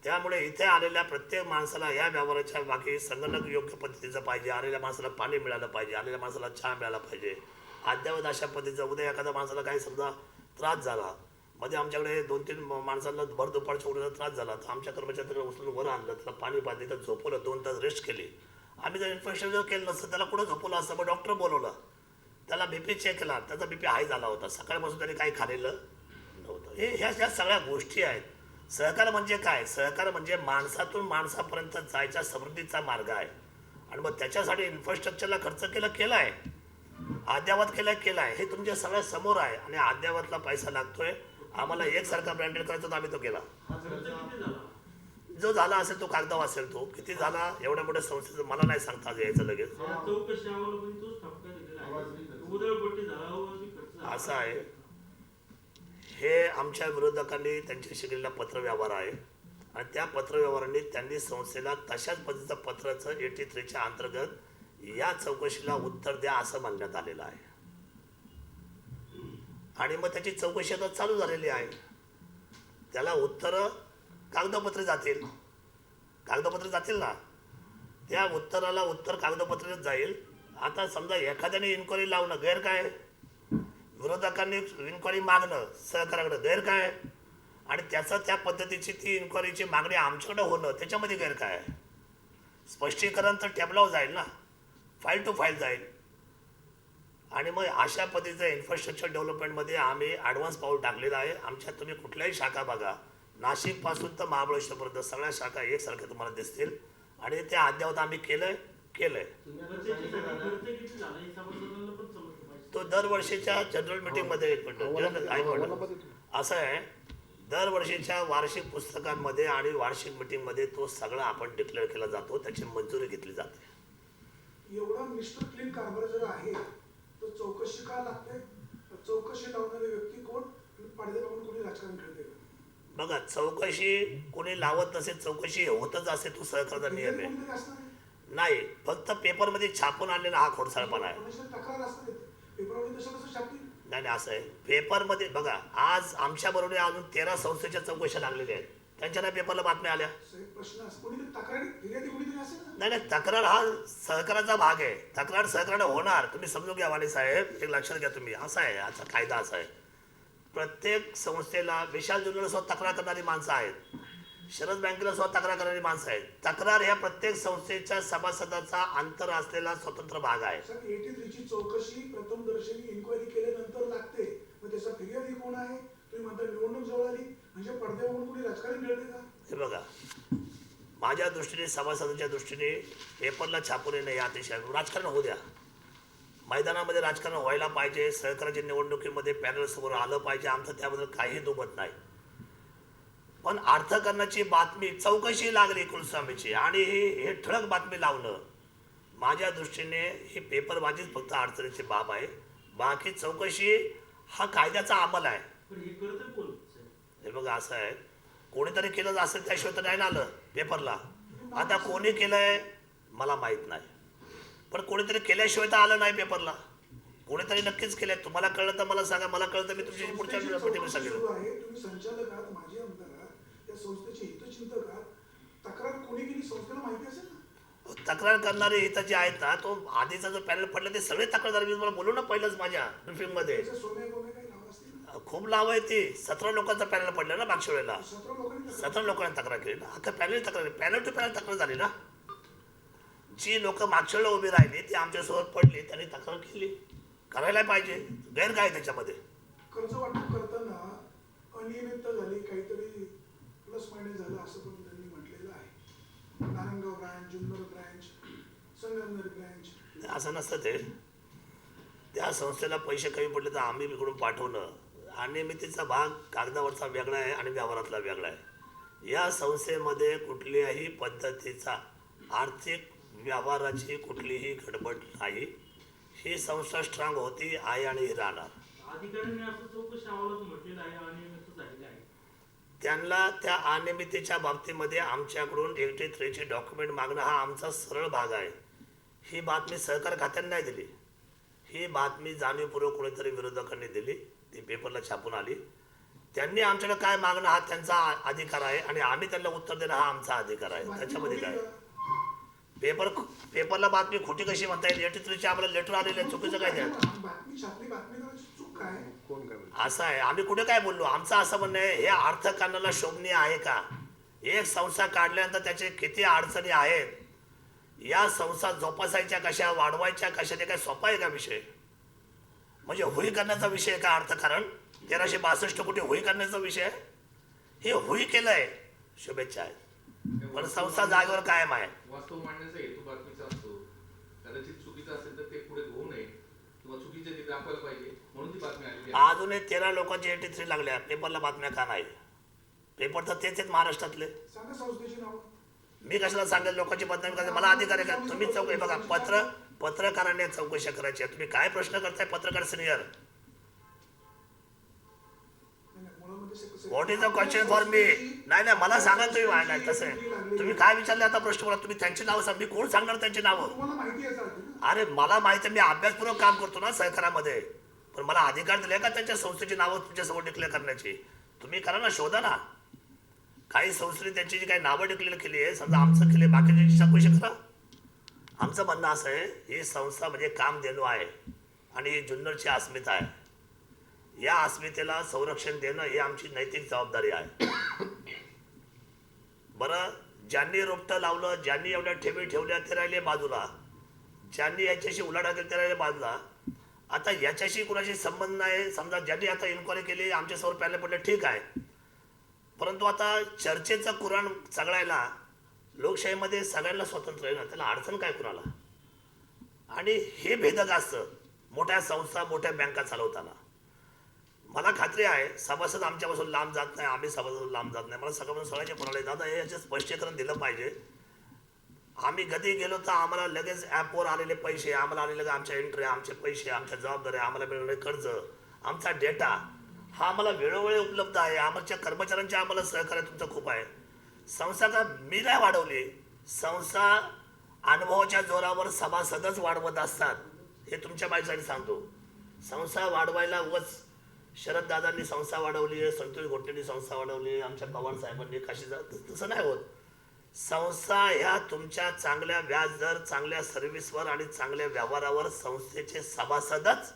त्यामुळे इथे आलेल्या प्रत्येक माणसाला या व्यवहाराच्या बाकी संगणक योग्य पद्धतीचं पाहिजे, आलेल्या माणसाला पाणी मिळालं पाहिजे, आलेल्या माणसाला चहा मिळाला पाहिजे. अद्यावत अशा पद्धतीचं उद्या एखाद्या माणसाला काही समजा त्रास झाला, मध्ये आमच्याकडे 2-3 माणसांना भर दुपारच्या उन्हाचा त्रास झाला तर आमच्या कर्मचाऱ्यांना उचलून वर आणलं, त्याला पाणी पाजलं, तर झोपवलं, 2 तास रेस्ट केली. आम्ही जर इन्फेक्शन केलं नसतं त्याला कुठं झोपवलं असतं, मग डॉक्टर बोलवला, त्याला BP चेक केला, त्याचा BP हाय झाला होता, सकाळपासून त्याने काही खाल्लेलं नव्हतं. ह्या सगळ्या गोष्टी आहेत. सहकार म्हणजे काय, सहकार म्हणजे माणसातून माणसापर्यंत जायचा समृद्धीचा मार्ग आहे. आणि मग त्याच्यासाठी इन्फ्रास्ट्रक्चरला खर्च केला आहे, अद्यावत केला आहे, हे तुमच्या सगळ्या समोर आहे. आणि अद्यावतला पैसा लागतोय. आम्हाला एकसारखा ब्रँडेड करायचा तर आम्ही तो केला. जो झाला असेल तो कागदाव असेल, तो किती झाला एवढ्या मोठ्या संस्थेचं मला नाही सांगता यायचं लगेच. असं आहे. हे आमच्या विरोधकांनी त्यांच्याशी केलेला पत्रव्यवहार आहे आणि त्या पत्रव्यवहाराने त्यांनी संस्थेला तशाच पद्धतीचं पत्राचं 83च्या अंतर्गत या चौकशीला उत्तर द्या असं म्हणण्यात आलेलं आहे. आणि मग त्याची चौकशी आता चालू झालेली आहे. त्याला उत्तरं कागदपत्रे जातील ना. त्या उत्तराला उत्तर कागदपत्रेच जाईल. आता समजा एखाद्याने इन्क्वायरी लावणं गैर काय, विरोधकांनी इन्क्वायरी मागणं सहकार्याकडे गैर काय, आणि त्याचं त्या पद्धतीची ती इन्क्वायरीची मागणी आमच्याकडे होणं त्याच्यामध्ये गैर काय. स्पष्टीकरण तर टेबलावर जाईल ना, फाईल टू फाईल जाईल. आणि मग अशा पद्धतीचं इन्फ्रास्ट्रक्चर डेव्हलपमेंटमध्ये आम्ही ॲडव्हान्स पाऊल टाकलेलं आहे. आमच्या तुम्ही कुठल्याही शाखा बघा, नाशिकपासून तर महाबळेश्वरपर्यंत सगळ्या शाखा एकसारख्या तुम्हाला दिसतील. आणि ते अद्यावत आम्ही केलंय. तो दरवर्षीच्या जनरल मीटिंगमध्ये एक मिनिट असं आहे, दरवर्षीच्या वार्षिक पुस्तकांमध्ये आणि वार्षिक मीटिंगमध्ये तो सगळा आपण डिक्लेअर केला जातो, त्याची मंजुरी घेतली जाते. एवढा मिस्टर क्लीन कारभार जर आहे तर चौकशी का लागते? चौकशी लावणारे व्यक्ती कोण? पडदे बघून कोणी राजकारण खेळते? बघा, चौकशी कोणी लावत नसेल, चौकशी होतच असे, तो सहकारचा नियम आहे. नाही, फक्त पेपरमध्ये छापून आणलेला हा खोडसाळपणा आहे. नाही असं आहे. पेपरमध्ये बघा, आज आमच्या बरोबर अजून 13 संस्थेच्या चौकशा लागलेल्या आहेत, त्यांच्या नाही पेपरला बातम्या आल्या. नाही, तक्रार हा सहकाराचा भाग आहे. तक्रार सहकाराने होणार, तुम्ही समजून घ्या वाणी साहेब, एक लक्षात घ्या तुम्ही. असा आहे याचा कायदा, असा आहे. प्रत्येक संस्थेला विशाल जुन्नर स्वतः तक्रार करणारी माणसं आहेत, शरद बँकेला स्वतः तक्रार करणारी माणसं आहेत. तक्रार ह्या प्रत्येक संस्थेच्या सभासदाचा अंतर असलेला स्वतंत्र भाग आहे. चौकशी प्रथमदर्शनी इन्क्वायरी केल्यानंतर लागते, मग त्याचा फिर्यादी कोण आहे? तुम्ही म्हणता निवडणूक जवळ आली म्हणजे पडद्यावरून कोणी राजकारण खेळते का? हे बघा, माझ्या दृष्टीने, सभासदांच्या दृष्टीने पेपरला छापून येणं हे अतिशय, राजकारण होऊ द्या. मैदानामध्ये राजकारण व्हायला पाहिजे, सहकाराच्या निवडणुकीमध्ये पॅनल समोर आलं पाहिजे, आमचं त्याबद्दल काही दुमत नाही. पण अर्थकारणाची बातमी, चौकशी लागली कुलस्वामीची, आणि हे ठळक बातमी लावणं, माझ्या दृष्टीने ही पेपरबाजीच फक्त अडचणीची बाब आहे. बाकी चौकशी हा कायद्याचा अंमल आहे. हे बघा, असं आहे, कोणीतरी केलं असेल त्याशिवाय तर नाही ना आलं पेपरला. आता कोणी केलंय मला माहीत नाही, पण कोणीतरी केल्याशिवाय तर आलं नाही पेपरला. कोणीतरी नक्कीच केलंय. तुम्हाला कळलं तर मला सांगा, मला कळलं तर मी तुमची पुढच्या मीटिंगमध्ये सांगेन. तुम्ही संचालक आहात, माजी आमदार आहात, त्या संस्थेचे हितचिंतक आहात, तक्रार कोणी केली संस्थेला माहिती असेल ना? तक्रार करणारे हिताचे आहेत ना, तो आधीचा जो पॅनल पडला ते सगळे तक्रारदार, मी तुम्हाला बोलू ना पहिलंच माझ्या ब्रीफिंगमध्ये. खूप लाभ आहे ती. 17 लोकांचा पॅनल पडलं ना मागच्या वेळेला. 17 लोकांनी तक्रार केली ना. अख्खा पॅनल टू पॅनल तक्रार झाली ना. जी लोक मागच्या वेळेला उभी राहिली ती आमच्यासोबत पडली, त्यांनी तक्रार केली. करायला पाहिजे. गैर काय त्याच्यामध्ये? कर्ज वाटप करताना अनियमितता झाली, काहीतरी प्लस मायनस झालं असं पण त्यांनी म्हटलेलं आहे. Narayangaon branch, Junnar branch, Sangamner branch. असं नसतं ते. त्या संस्थेला पैसे कमी पडले तर आम्ही इकडून पाठवणं. अनियमिततेचा भाग कागदावरचा वेगळा आहे आणि व्यवहारातला वेगळा आहे. या संस्थेमध्ये कुठल्याही पद्धतीचा आर्थिक व्यवहाराची कुठलीही गडबड नाही. ही संस्था स्ट्रॉंग होती, आहे आणि ही राहणार. अधिकाऱ्यांनी असं चौकशी अहवालात म्हटलेलं आहे अनियमितता झालेली आहे. त्यांना त्या अनियमिततेच्या बाबतीमध्ये आमच्याकडून 83चे डॉक्युमेंट मागणं हा आमचा सरळ भाग आहे. ही बातमी सहकार खात्याने नाही दिली. ही बातमी जाणीवपूर्वक कोणीतरी विरोधकांनी दिली. ती पेपरला छापून आली. त्यांनी आमच्याकडे काय मागणं हा त्यांचा अधिकार आहे आणि आम्ही त्यांना उत्तर देणं हा आमचा अधिकार आहे. त्याच्यामध्ये काय पेपरला बातमी खोटी कशी म्हणता येईल? 83चे आम्हाला लेटर आलेले आहे, चुकीचं काय द्या. बातमी छापली, बातमीदाराची चूक काय? असं आहे. आम्ही कुठे काय बोललो? आमचं असं म्हणणं आहे, हे अर्थकारणाला शोभनीय आहे का? एक संस्था काढल्यानंतर त्याचे किती अडचणी आहेत. या संस्था जोपासायच्या कशा, वाढवायच्या कशा, ते काय सोपा आहे का विषय? म्हणजे होई करण्याचा विषय आहे का अर्थकारण? 1362 कोटी होई करण्याचा विषय आहे. हे होई केलंय, शुभेच्छा आहेत, पण संस्था जागेवर कायम आहे. वास्तव मांडण्याचा हेतू बातमीचा असतो. कदाचित चुकीचं असेल तर ते पुढे होऊ नये किंवा चुकीचे ते दाखवायला पाहिजे म्हणून ती बातमी आली आहे. अजूनही 13 लोकांची 83 लागल्या. पेपरला बातम्या का नाही? पेपर तर तेच आहेत महाराष्ट्रातले. सांगा संस्थेची नाव. मी कशाला सांगेल लोकांची बदनामी करायची? मला अधिकार आहे का? तुम्ही चौकशी बघा. पत्रकारांनी चौकशी करायची आहे. तुम्ही काय प्रश्न करताय पत्रकार senior? What is the question for me? नाही मला सांगा तुम्ही. नाही तसं आहे. तुम्ही काय विचारले आता प्रश्न मला? तुम्ही त्यांची नावं सांग. मी कोण सांगणार त्यांची नावं? तुम्हाला माहिती आहे ना? अरे मला माहिती आहे. मी अभ्यासपूर्वक काम करतो ना सहकारामध्ये. पण मला अधिकार दिले का त्यांच्या संस्थेची नावं तुमच्यासमोर डिक्लेअर करण्याची? तुम्ही करा ना, शोधा ना. काही संस्थेने त्यांची जी काही नावं डिक्लेअर केली आहे, समजा आमचं केले, बाकीची चौकशी करा. आमचं म्हणणं असं आहे, ही संस्था म्हणजे कामधेनू आहे आणि ही जुन्नरची अस्मिता आहे. या अस्मितेला संरक्षण देणं ही आमची नैतिक जबाबदारी आहे. बरं, ज्यांनी रोपटं लावलं, ज्यांनी एवढ्या ठेवी ठेवल्या ते राहिले बाजूला, ज्यांनी याच्याशी उलाढाल केली ते राहिले बाजूला. आता याच्याशी कुणाशी संबंध नाही. समजा ज्यांनी आता इन्क्वायरी केली, आमच्यासमोर पॅनल पडले, ठीक आहे. परंतु आता चर्चेचं कुराण सगळ्याला, लोकशाहीमध्ये सगळ्यांना स्वातंत्र्य आहे ना, त्याला अडचण काय कुणाला? आणि हे भेदक असतं मोठ्या संस्था, मोठ्या बँका चालवताना. मला खात्री आहे सभासद आमच्यापासून लांब जात नाही, आम्ही सभासद लांब जात नाही. मला सगळ्यापासून सगळ्याचे फोन आले, दादा हे याचे स्पष्टीकरण दिलं पाहिजे. आम्ही कधी गेलो तर आम्हाला लगेच ॲपवर आलेले पैसे, आम्हाला आलेले आमच्या एंट्री, आमचे पैसे, आमच्या जबाबदाऱ्या, आम्हाला मिळणारे कर्ज, आमचा डेटा हा आम्हाला वेळोवेळी उपलब्ध आहे. आमच्या कर्मचाऱ्यांचे आम्हाला सहकार्य तुमचं खूप आहे. संस्था का मी नाही वाढवली, संस्था अनुभवाच्या जोरावर सभासदच वाढवत असतात. हे तुमच्या माहितीसाठी सांगतो. संस्था वाढवायला उगाच शरददादांनी संस्था वाढवली आहे, संतोष घोटलेंनी संस्था वाढवली आहे, आमच्या पवार साहेबांनी कशी तसं नाही होत. संस्था ह्या तुमच्या चांगल्या व्याजदर, चांगल्या सर्व्हिसवर आणि चांगल्या व्यवहारावर संस्थेचे सभासदच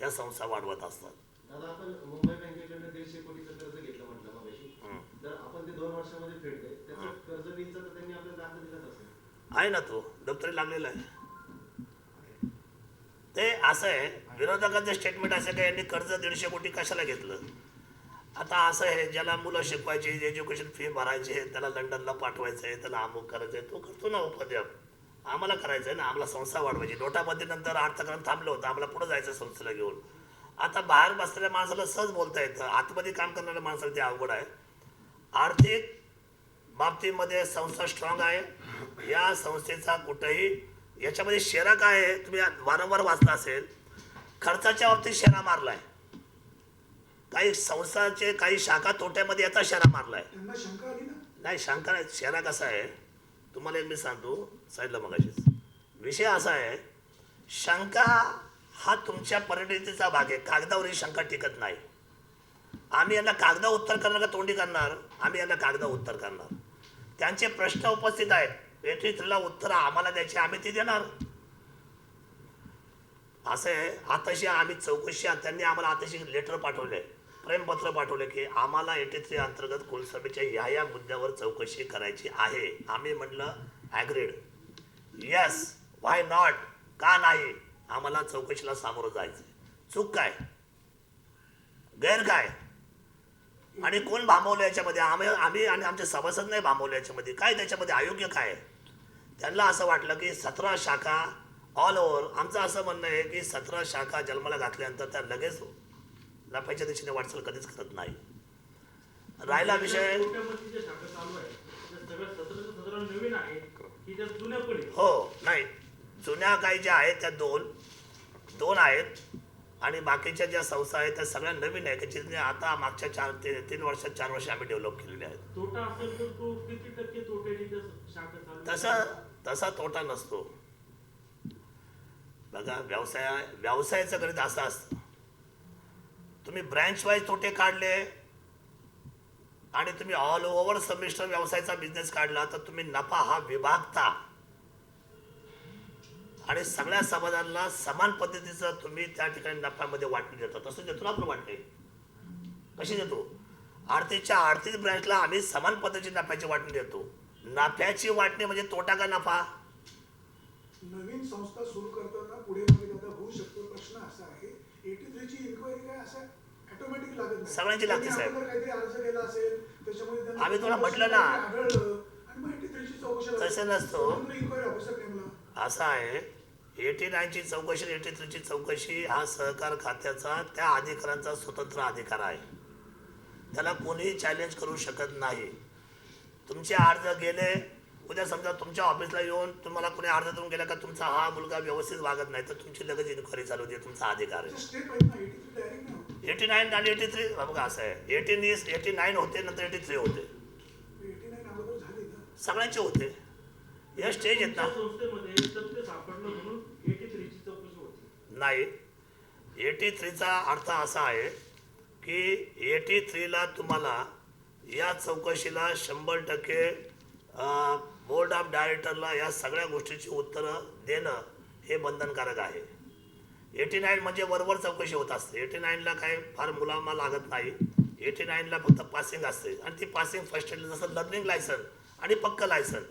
या संस्था वाढवत असतात. दादा, आपण मुंबई बँकेकडनं 150 कोटीचं कर्ज घेतलं म्हटलं मगाशी, तर आपण ते 2 वर्षामध्ये फेडले. त्याचं कर्ज बिलचा तर त्यांनी आपल्याला दाखला दिलाच असेल. आहे ना, तो दप्तरी लागलेला आहे. ते असं आहे, विरोधकांचे स्टेटमेंट असे का यांनी कर्ज 150 कोटी कशाला घेतलं? आता असं आहे, ज्याला मुलं शिकवायची, एज्युकेशन फी भरायची, त्याला लंडनला पाठवायचं आहे, त्याला अमुक करायचं आहे, तो करतो ना उपाध्याय. आम्हाला करायचं आहे ना, आम्हाला संस्था वाढवायची. नोटाबंदीनंतर अर्थकारण थांबलं होतं, आम्हाला पुढं जायचं संस्थेला घेऊन. आता बाहेर बसलेल्या माणसाला सहज बोलता येतं, आतमध्ये काम करणाऱ्या माणसाला ते अवघड आहे. आर्थिक बाबतीमध्ये संस्था स्ट्रॉंग आहे. या संस्थेचा कुठंही याच्यामध्ये शेरा काय आहे, तुम्ही वारंवार वाचला असेल, खर्चाच्या बाबतीत शेरा मारलाय. काही संस्थाचे काही शाखा तोट्यामध्ये याचा शेरा मारलाय. त्यांना शंका आली ना? नाही, शंका नाही. शेरा कसा आहे तुम्हाला एक मी सांगतो, साईडला मगाशीच विषय असा आहे, शंका हा तुमच्या परिणतीचा भाग आहे. कागदावर ही शंका टिकत नाही. आम्ही यांना कागदा उत्तर करणार का तोंडी करणार? आम्ही यांना कागदा उत्तर करणार. त्यांचे प्रश्न उपस्थित आहेत, 83ला उत्तर आम्हाला द्यायचे, आम्ही ती देणार. असं आहे. आताशी आम्ही चौकशी, त्यांनी आम्हाला आताशी लेटर पाठवले. प्रेमपत्र पाठवले की आम्हाला 83 अंतर्गत कुलसभेच्या ह्या मुद्द्यावर चौकशी करायची आहे. आम्ही म्हटलं ॲग्रीड, येस, व्हाय नॉट, का नाही, आम्हाला चौकशीला सामोरं जायचं. चूक काय, गैर काय, आणि कोण भांबवलं याच्यामध्ये? आम्ही आणि आमचे सभासद नाही भांबवलं याच्यामध्ये. काय त्याच्यामध्ये अयोग्य काय? त्यांना असं वाटलं की 17 शाखा ऑल ओव्हर. आमचं असं म्हणणं आहे की 17 शाखा जन्माला घातल्यानंतर त्या लगेच नफ्याच्या दिशेने वाटचाल कधीच करत नाही. राहिला विषय, छोट्यामध्ये ज्या शाखा चालू आहे त्या सगळ्या 17 नवीन आहे की त्या जुन्या पण आहे? हो, नाही, जुन्या काही ज्या आहेत त्या दोन आहेत आणि बाकीच्या ज्या संस्था आहेत त्या सगळ्या नवीन आहेत की जिथे आता मागच्या 3 वर्षात 4 वर्ष आम्ही डेव्हलप केलेले आहेत. तोटा असेल तर तो किती टक्के तोट्याने त्या शाखा चालू आहे? तसा तोटा नसतो. बघा, व्यवसायाचं गणित असं असतं, तुम्ही ब्रँच वाईज तोटे काढले आणि तुम्ही ऑल ओव्हर संमिश्र व्यवसायाचा बिझनेस काढला तर तुम्ही नफा हा विभागता आणि सगळ्या समाजाला समान पद्धतीचं तुम्ही त्या ठिकाणी नफ्यामध्ये वाटणी देता. तसं देतो ना आपण वाटणी. कशी देतो? आरतीच्या आर्थिक ब्रँचला आम्ही समान पद्धतीची नफ्याची वाटणी देतो. नफ्याची वाटणी म्हणजे तोटा का नफा? नवीन संस्था सुरू करताना पुढे मागे दादा होऊ शकतो. प्रश्न असा आहे 83 ची इन्क्वायरी काय असं ऑटोमॅटिक लागत नाही. सगळ्यांची लागते साहेब. त्यांनी अगोदर काहीतरी अर्ज केला असेल त्याच्यामध्ये त्यांना आम्ही तुला म्हटलं ना. आढळलं आणि मग 83 ची चौकशी तसं नसतं. इन्क्वायरी ऑफिसर नेमला. असं आहे, 89ची चौकशी 83ची चौकशी हा सहकार खात्याचा त्या अधिकाऱ्यांचा स्वतंत्र अधिकार आहे. त्याला कोणीही चॅलेंज करू शकत नाही. तुमचे अर्ज गेले, उद्या समजा तुमच्या ऑफिसला येऊन तुम्हाला कोणी अर्ज देऊन गेला का तुमचा हा मुलगा व्यवस्थित वागत नाही तर तुमची लगेच इन्क्वायरी चालू होते. तुमचा अधिकार आहे. स्टेप आहेत ना 83 डायरेक्ट नाही होत. 89 आणि 83 बघा असं आहे, 89 होते, नंतर 83 होते, 89 अगोदर झाली ना. सगळ्यांचे होते. या स्टेज आहेत ना. तुमच्या संस्थेमध्ये सत्य सापडलं म्हणून 83 ची चौकशी होती? नाही, 83चा अर्थ असा आहे की 83ला तुम्हाला या चौकशीला 100% बोर्ड ऑफ डायरेक्टरला या सगळ्या गोष्टीची उत्तरं देणं हे बंधनकारक आहे. 89 म्हणजे वरवर चौकशी होत असते. 89ला काय फार मुलामा लागत नाही. 89ला फक्त पासिंग असते आणि ती पासिंग फर्स्ट स्टेजला जसं लर्निंग लायसन आणि पक्क लायसन.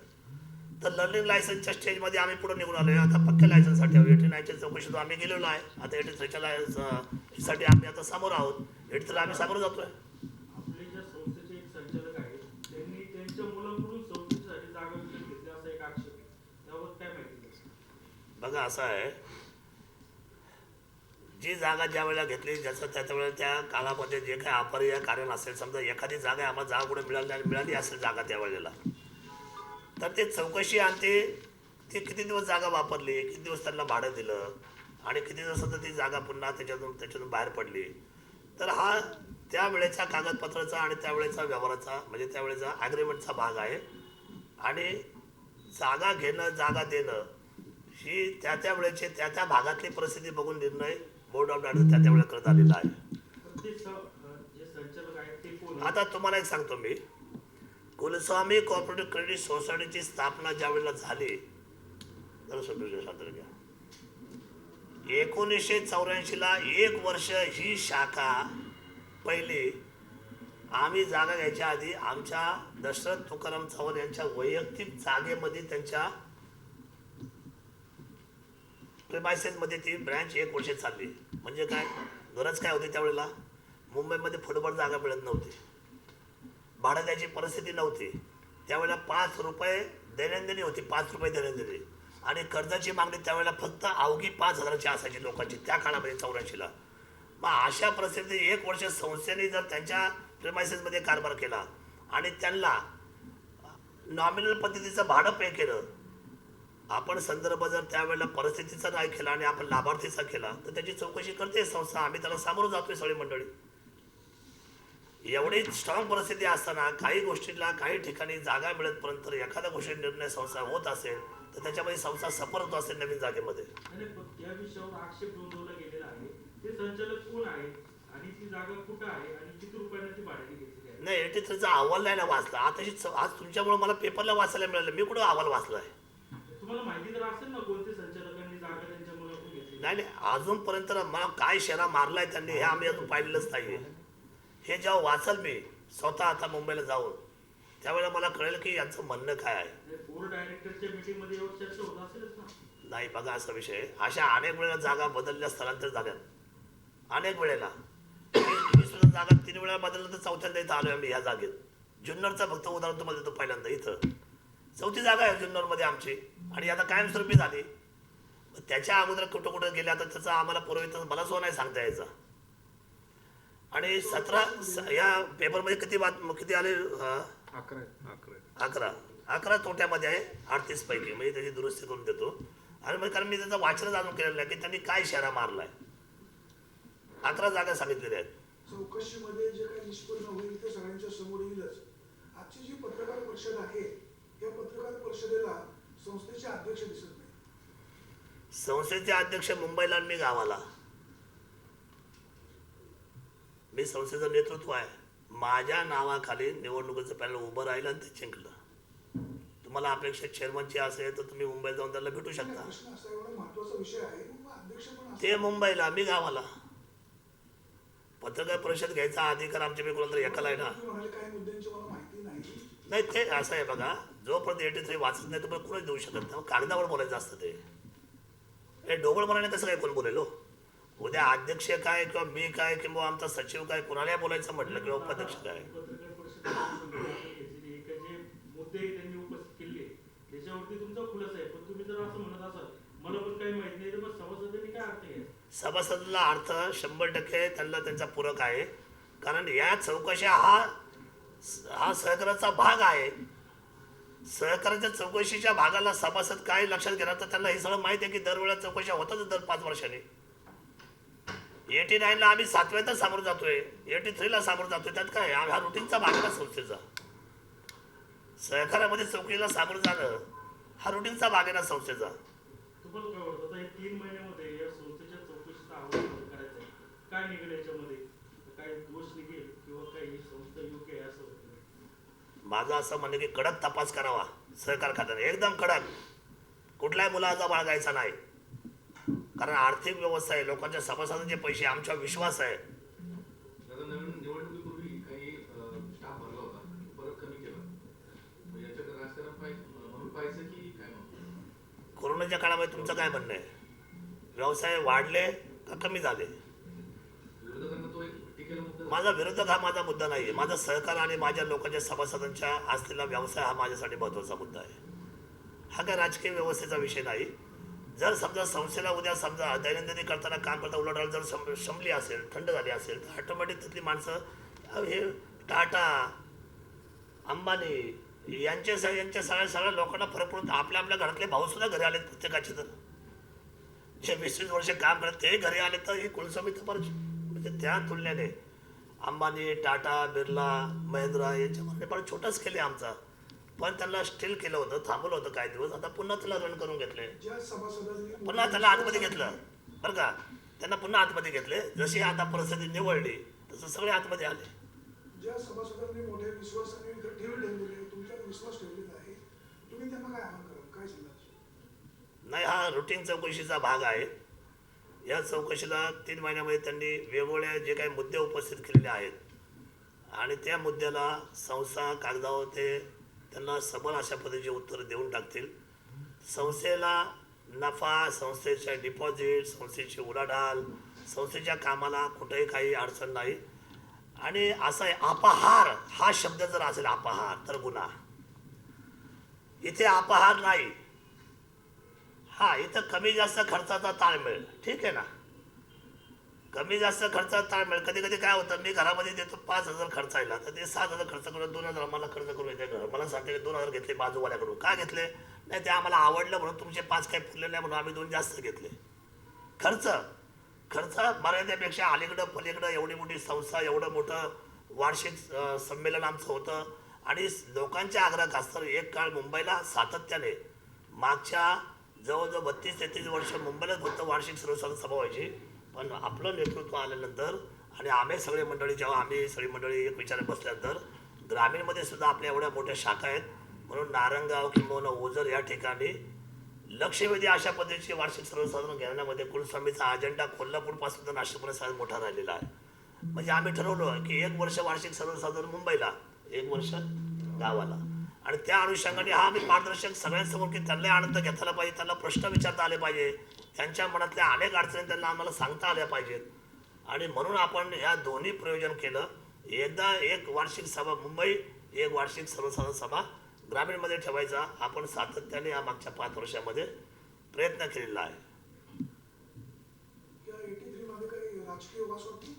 तर लर्निंग लायसनच्या स्टेजमध्ये आम्ही पुढे निघून आलो आहे. आता पक्क्या लायसनसाठी 89च्या चौकशीतून आम्ही गेलेलो आहे. आता 83च्या साठी आम्ही आता समोर आहोत. 83ला आम्ही समोर जातोय. आपले ज्या संस्थेचे एक संचालक आहेत त्यांनी त्यांच्या मुलांकडून चौकशीसाठी जागा विकत घेतली असा एक आक्षेप आहे. त्यावर काय माहिती द्याल? बघा असं आहे, जी जागा ज्या वेळेला घेतली ज्याचं त्या वेळेला त्या काळामध्ये जे काही अपरिहार्य कारण असेल, समजा एखादी जागा आम्हाला जागा कुठे मिळाली असेल जागा त्यावेळेला, तर ते चौकशी आणते. ती किती दिवस जागा वापरली, किती दिवस त्यांना भाडं दिलं आणि किती दिवसात ती जागा पुन्हा त्याच्यातून बाहेर पडली. तर हा त्यावेळेच्या कागदपत्राचा आणि त्यावेळेचा व्यवहाराचा म्हणजे त्यावेळेचा ॲग्रीमेंटचा भाग आहे. आणि जागा घेणं जागा देणं ही त्या वेळेचे त्या भागातली परिस्थिती बघून निर्णय बोर्ड ऑफ डायरेक्टर त्या वेळेला करत आलेला आहे. तर ते जे संचालक आहेत ते कोण? आता तुम्हाला एक सांगतो मी, कुलस्वामी कॉर्पोरेटिव्ह क्रेडिट सोसायटीची स्थापना ज्या वेळेला झाली, तर 1984ला 1 वर्ष ही शाखा पहिली आम्ही जागा घ्यायच्या आधी आमच्या दशरथ तुकाराम चव्हाण यांच्या वैयक्तिक जागेमध्ये त्यांच्या प्रिमायसेसमध्ये ती ब्रँच 1 वर्ष चालली. म्हणजे काय गरज काय होती त्यावेळेला? मुंबईमध्ये फुटबॉल जागा मिळत नव्हती, भाडं द्यायची परिस्थिती नव्हती. त्यावेळेला 5 रुपये दैनंदिनी होती, 5 रुपये दैनंदिनी. आणि कर्जाची मागणी त्यावेळेला फक्त अवघी 5,000ची असायची लोकांची त्या काळामध्ये 84ला. मग अशा परिस्थितीत 1 वर्ष संस्थेने जर त्यांच्या प्रिमायसेसमध्ये कारभार केला आणि त्यांना नॉमिनल पद्धतीचं भाडं पे केलं, आपण संदर्भ जर त्यावेळेला परिस्थितीचा नाही केला आणि आपण लाभार्थीचा केला तर त्याची चौकशी करते संस्था. आम्ही त्याला सामोरं जातोय सगळी मंडळी. एवढी स्ट्रॉंग परिस्थिती असताना काही गोष्टीला काही ठिकाणी जागा मिळतपर्यंत एखाद्या गोष्टी निर्णय संस्था होत असेल तर त्याच्यामध्ये संस्था सफर होत असेल नवीन जागेमध्ये. आणि या विषयावर आक्षेप नोंदवला गेलेला आहे. ते संचालक कोण आहेत आणि ती जागा कुठं आहे आणि किती रुपयाने ती भाड्याने घेतली आहे? नाही, 83चा अहवाल नाही ना वाचला. आज तुमच्यामुळे मला पेपरला वाचायला मिळालं. मी कुठं अहवाल वाचला आहे? तुम्हाला माहिती तर असेल ना कोणत्या संचालकांनी जागा त्यांच्या मुलाकडून घेतली? नाही, अजूनपर्यंत मला काय शेरा मारलाय त्यांनी हे आम्ही अजून पाहिलेलंच नाही आहे. हे जेव्हा वाचल मी स्वतः आता मुंबईला जाऊन, त्यावेळेला मला कळेल की यांचं म्हणणं काय आहे. बोर्ड डायरेक्टरच्या मीटिंगमध्ये यावर चर्चा होत असेलच ना. नाही बघा, असा विषय आहे. अशा अनेक वेळेला जागा बदलल्या, स्थलांतर झाल्यात अनेक वेळेला. ही सुद्धा जागा 3 वेळा बदललं, तर चौथ्यांदा इथं आलोय आम्ही ह्या जागेत. जुन्नरचं फक्त उदाहरण तुम्हाला देतो. पहिल्यांदा इथं 4थी जागा आहे जुन्नरमध्ये आमची, आणि आता कायमस्वरूपी झाली. मग त्याच्या अगोदर कुठं कुठं गेले, आता त्याचा आम्हाला पुरवित मला सुद्धा नाही सांगता यायचा. आणि 17 या पेपरमध्ये किती आले? 11 तोट्यामध्ये आहे 38 पैकी. म्हणजे त्याची दुरुस्ती करून देतो. आणि मग कारण मी त्याचं वाचन अजून केलेलं आहे की त्यांनी काय शेरा मारलाय. 11 जागा सांगितलेल्या आहेत. चौकशीमध्ये जे काही निष्पन्न होईल ते सगळ्यांच्या समोर येईलच. आजची जी पत्रकार परिषद आहे, या पत्रकार परिषदेला संस्थेचे अध्यक्ष दिसत नाही. संस्थेचे अध्यक्ष मुंबईला आणि मी गावाला. मी संस्थेचं नेतृत्व आहे. माझ्या नावाखाली निवडणुकीचं पॅनल उभं राहिलं आणि ते जिंकलं. तुम्हाला अपेक्षा चेअरमनची असेल तर तुम्ही मुंबईला जाऊन त्याला भेटू शकता. प्रश्न असा एवढा महत्वाचा विषय आहे, मग अध्यक्ष पण ते मुंबईला, मी गावाला. पत्रकार परिषद घ्यायचा अधिकार आमच्या कोणाला एकाला आहे ना. तुम्ही म्हणाले काही मुद्द्यांची मला माहिती नाही. नाही, ते असं आहे बघा, जोपर्यंत 83 वाचत नाही तोपर्यंत कोणच देऊ शकत नाही. कागदावर बोलायचं असतं ते. हे ढोबळ म्हणाने कसं काय कोण बोलेलो. उद्या अध्यक्ष काय किंवा मी काय किंवा आमचा सचिव काय, कोणाला बोलायचं म्हटलं किंवा उपाध्यक्ष काय. पत्रकार परिषदेची जे मुद्दे त्यांनी उपस्थित केले त्याच्यावरती तुमचा खुलासा आहे. पण तुम्ही जर असं म्हणत असाल मला पण काही माहित नाही, तर मग सभासदांनी काय अर्थ घ्यायचा? सभासदांना अर्थ 100% त्यांना त्यांचा पूरक आहे. कारण या चौकशा हा सहकाराचा भाग आहे. सहकाराच्या चौकशीच्या भागाला सभासद काय लक्षात घेणार, तर त्यांना हे सगळं माहिती आहे की दरवेळेला चौकशा होताच दर 5 वर्षांनी. 89ला आम्ही 7व्यांदा सामोरं जातोय, 83ला सामोरं जातोय. त्यात काय, हा रुटीनचा भाग आहे ना संस्थेचा. सहकारामध्ये चौकशीला सामोरं जाणं हा रुटीनचा भाग आहे ना संस्थेचा. तुम्हाला काय वाटतं आता हे 3 महिन्यामध्ये या संस्थेच्या चौकशीचा अहवाल करायचा आहे, काय निघेल याच्यामध्ये? काय दोष निघेल किंवा काही ही संस्था योग्य आहे असं वाटतं? माझं असं म्हणणं की कडक तपास करावा सहकार खात्याने, एकदम कडक. कुठल्याही मुलाचा बाळगायचा नाही. कारण आर्थिक व्यवस्था आहे, लोकांच्या सभासदांचे पैसे, आमच्यावर विश्वास आहे. दादा, नवीन निवडणुकीपूर्वी काही स्टाफ भरला होता, परत कमी केला. मग याच्यात राजकारण म्हणून पाहायचं की काय म्हणून? कोरोनाच्या काळामध्ये तुमचं काय म्हणणं आहे? व्यवसाय वाढले का कमी झाले? विरोधकांना तो एक टीकेला मुद्दा. माझा विरोधक हा माझा मुद्दा नाही आहे. माझा सहकार आणि माझ्या लोकांच्या सभासदांच्या असलेला व्यवसाय हा माझ्यासाठी महत्त्वाचा मुद्दा आहे. हा काय राजकीय व्यवस्थेचा विषय नाही. जर समजा संस्थेला उद्या समजा दैनंदिनी करताना काम करता उलट जर शमली असेल, थंड झाली असेल, तर ऑटोमॅटिक तिथली माणसं हे टाटा, अंबानी यांच्या सगळ्या लोकांना फरक पडून आपल्या घरातले भाऊसुद्धा घरी आलेत प्रत्येकाचे. तर जे 20-20 वर्ष काम करत ते घरी आले, तर ही कुलस्वामी तर म्हणजे त्या तुलनेने अंबानी, टाटा, बिर्ला, महिंद्रा यांच्या म्हणणे फार छोटाच केले आमचा. पण त्यांना स्टील केलं होतं, थांबवलं होतं काही दिवस. आता पुन्हा त्याला रन करून घेतले, ज्या सभासदांनी पुन्हा त्याला आतमध्ये घेतलं बरं का. त्यांना पुन्हा आतमध्ये घेतले. जशी आता परिस्थिती निवडली तसं सगळे आतमध्ये आले. ज्या सभासदांनी मोठ्या विश्वासाने इथे ठेव ठेवलेली आहे, तुमच्यावर विश्वास ठेवलेला आहे, तुम्ही त्यांना काय आवाहन कराल, काय सांगाल? नाही, हा रुटीन चौकशीचा भाग आहे. या चौकशीला 3 महिन्यामध्ये त्यांनी वेगवेगळ्या जे काही मुद्दे उपस्थित केलेले आहेत आणि त्या मुद्द्याला संस्था कागदावर ते त्यांना सबल अशा पद्धतीचे उत्तरं देऊन टाकतील. संस्थेला नफा, संस्थेच्या डिपॉझिट, संस्थेची उलाढाल, संस्थेच्या कामाला कुठेही काही अडचण नाही. आणि असं आहे, अपहार हा शब्द जर असेल अपहार तर गुन्हा. इथे अपहार नाही. हा, इथं कमी जास्त खर्चाचा ताळमेळ, ठीक आहे ना. कमी जास्त खर्चाचा ताळमेळ. कधी कधी काय होतं, मी घरामध्ये देतो 5,000 खर्चायला, तर ते 7,000 खर्च करून 2,000 मला खर्च करून येते घर. मला सांगते 2,000 घेतले बाजूवाल्याकडून. का घेतले? नाही, ते आम्हाला आवडलं म्हणून, तुमचे 5 काही पुरले नाही म्हणून आम्ही 2 जास्त घेतले. खर्च मर्यादेपेक्षा अलीकडं पलीकडं एवढी मोठी संस्था, एवढं मोठं वार्षिक संमेलन आमचं होतं. आणि लोकांच्या आग्रहाखातर एक काळ मुंबईला सातत्याने मागच्या जवळजवळ 32-33 वर्ष मुंबईलाच फक्त वार्षिक सर्वसाधारण सभा व्हायची. पण आपलं नेतृत्व आल्यानंतर आणि आम्ही सगळे मंडळी, जेव्हा आम्ही सगळी मंडळी एक विचारात बसल्यानंतर ग्रामीणमध्ये सुद्धा आपल्या एवढ्या मोठ्या शाखा आहेत. म्हणून नारंगाव किंवा ओझर या ठिकाणी लक्षवेधी अशा पद्धतीची वार्षिक सर्वसाधारण घेण्यामध्ये कुलस्वामीचा अजेंडा कोल्हापूरपासून तर नाशिकपर्यंत सगळ्यात मोठा राहिलेला आहे. म्हणजे आम्ही ठरवलं की 1 वर्ष वार्षिक सर्वसाधारण मुंबईला, 1 वर्ष गावाला. आणि त्या अनुषंगाने हा आम्ही पारदर्शक सगळ्यांसमोर की त्यांना आनंद घेता आला पाहिजे, त्यांना प्रश्न विचारता आले पाहिजे, त्यांच्या मनातल्या अनेक अडचणी त्यांना आम्हाला सांगता आल्या पाहिजेत. आणि म्हणून आपण या दोन्ही प्रयोजन केलं. एकदा 1 वार्षिक सभा मुंबई, 1 वार्षिक सर्वसाधारण सभा ग्रामीणमध्ये ठेवायचा आपण सातत्याने या मागच्या 5 वर्षामध्ये प्रयत्न केलेला आहे. या 83 मध्ये काही राजकीय वासवत नाही?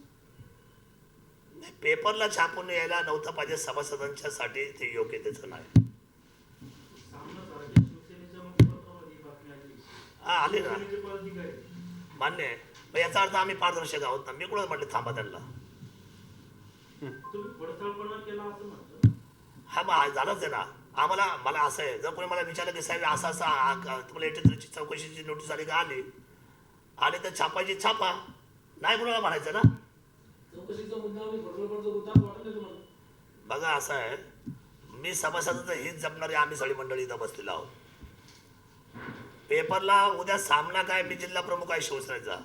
नाही, पेपरला छापून यायला नव्हतं पाहिजे सभासदांच्यासाठी, ते योग्यतेचं नाही. सामना झाला की शिवसेनेच्या मुखपत्रामध्ये ही बातमी आली. हा, आली ना, शिवसेनेचे पदाधिकारी मान्य आहे. मग याचा अर्थ आम्ही पारदर्शक आहोत ना. मी कुठं म्हटलं थांबा त्यांना. तुम्ही पडताळपणा केला असं म्हणतो. हा मग झालंच आहे ना. मला असं आहे, जर कोणी मला विचारलं की साहेब असं तुम्हाला 83ची चौकशीची नोटीस आली का, आली तर छापायची छापा, नाही कुणाला म्हणायचं ना. चौकशीचा मुद्दा आम्ही फडणवीसांचा मुद्दा वाटत नाही तुम्हाला? बघा असं आहे, मी सभासदांचं हित जपणारी आम्ही सगळी मंडळी इथं बसलेलो आहोत. पेपरला उद्या सामना काय, मी जिल्हा प्रमुख आहे शिवसेनेचा,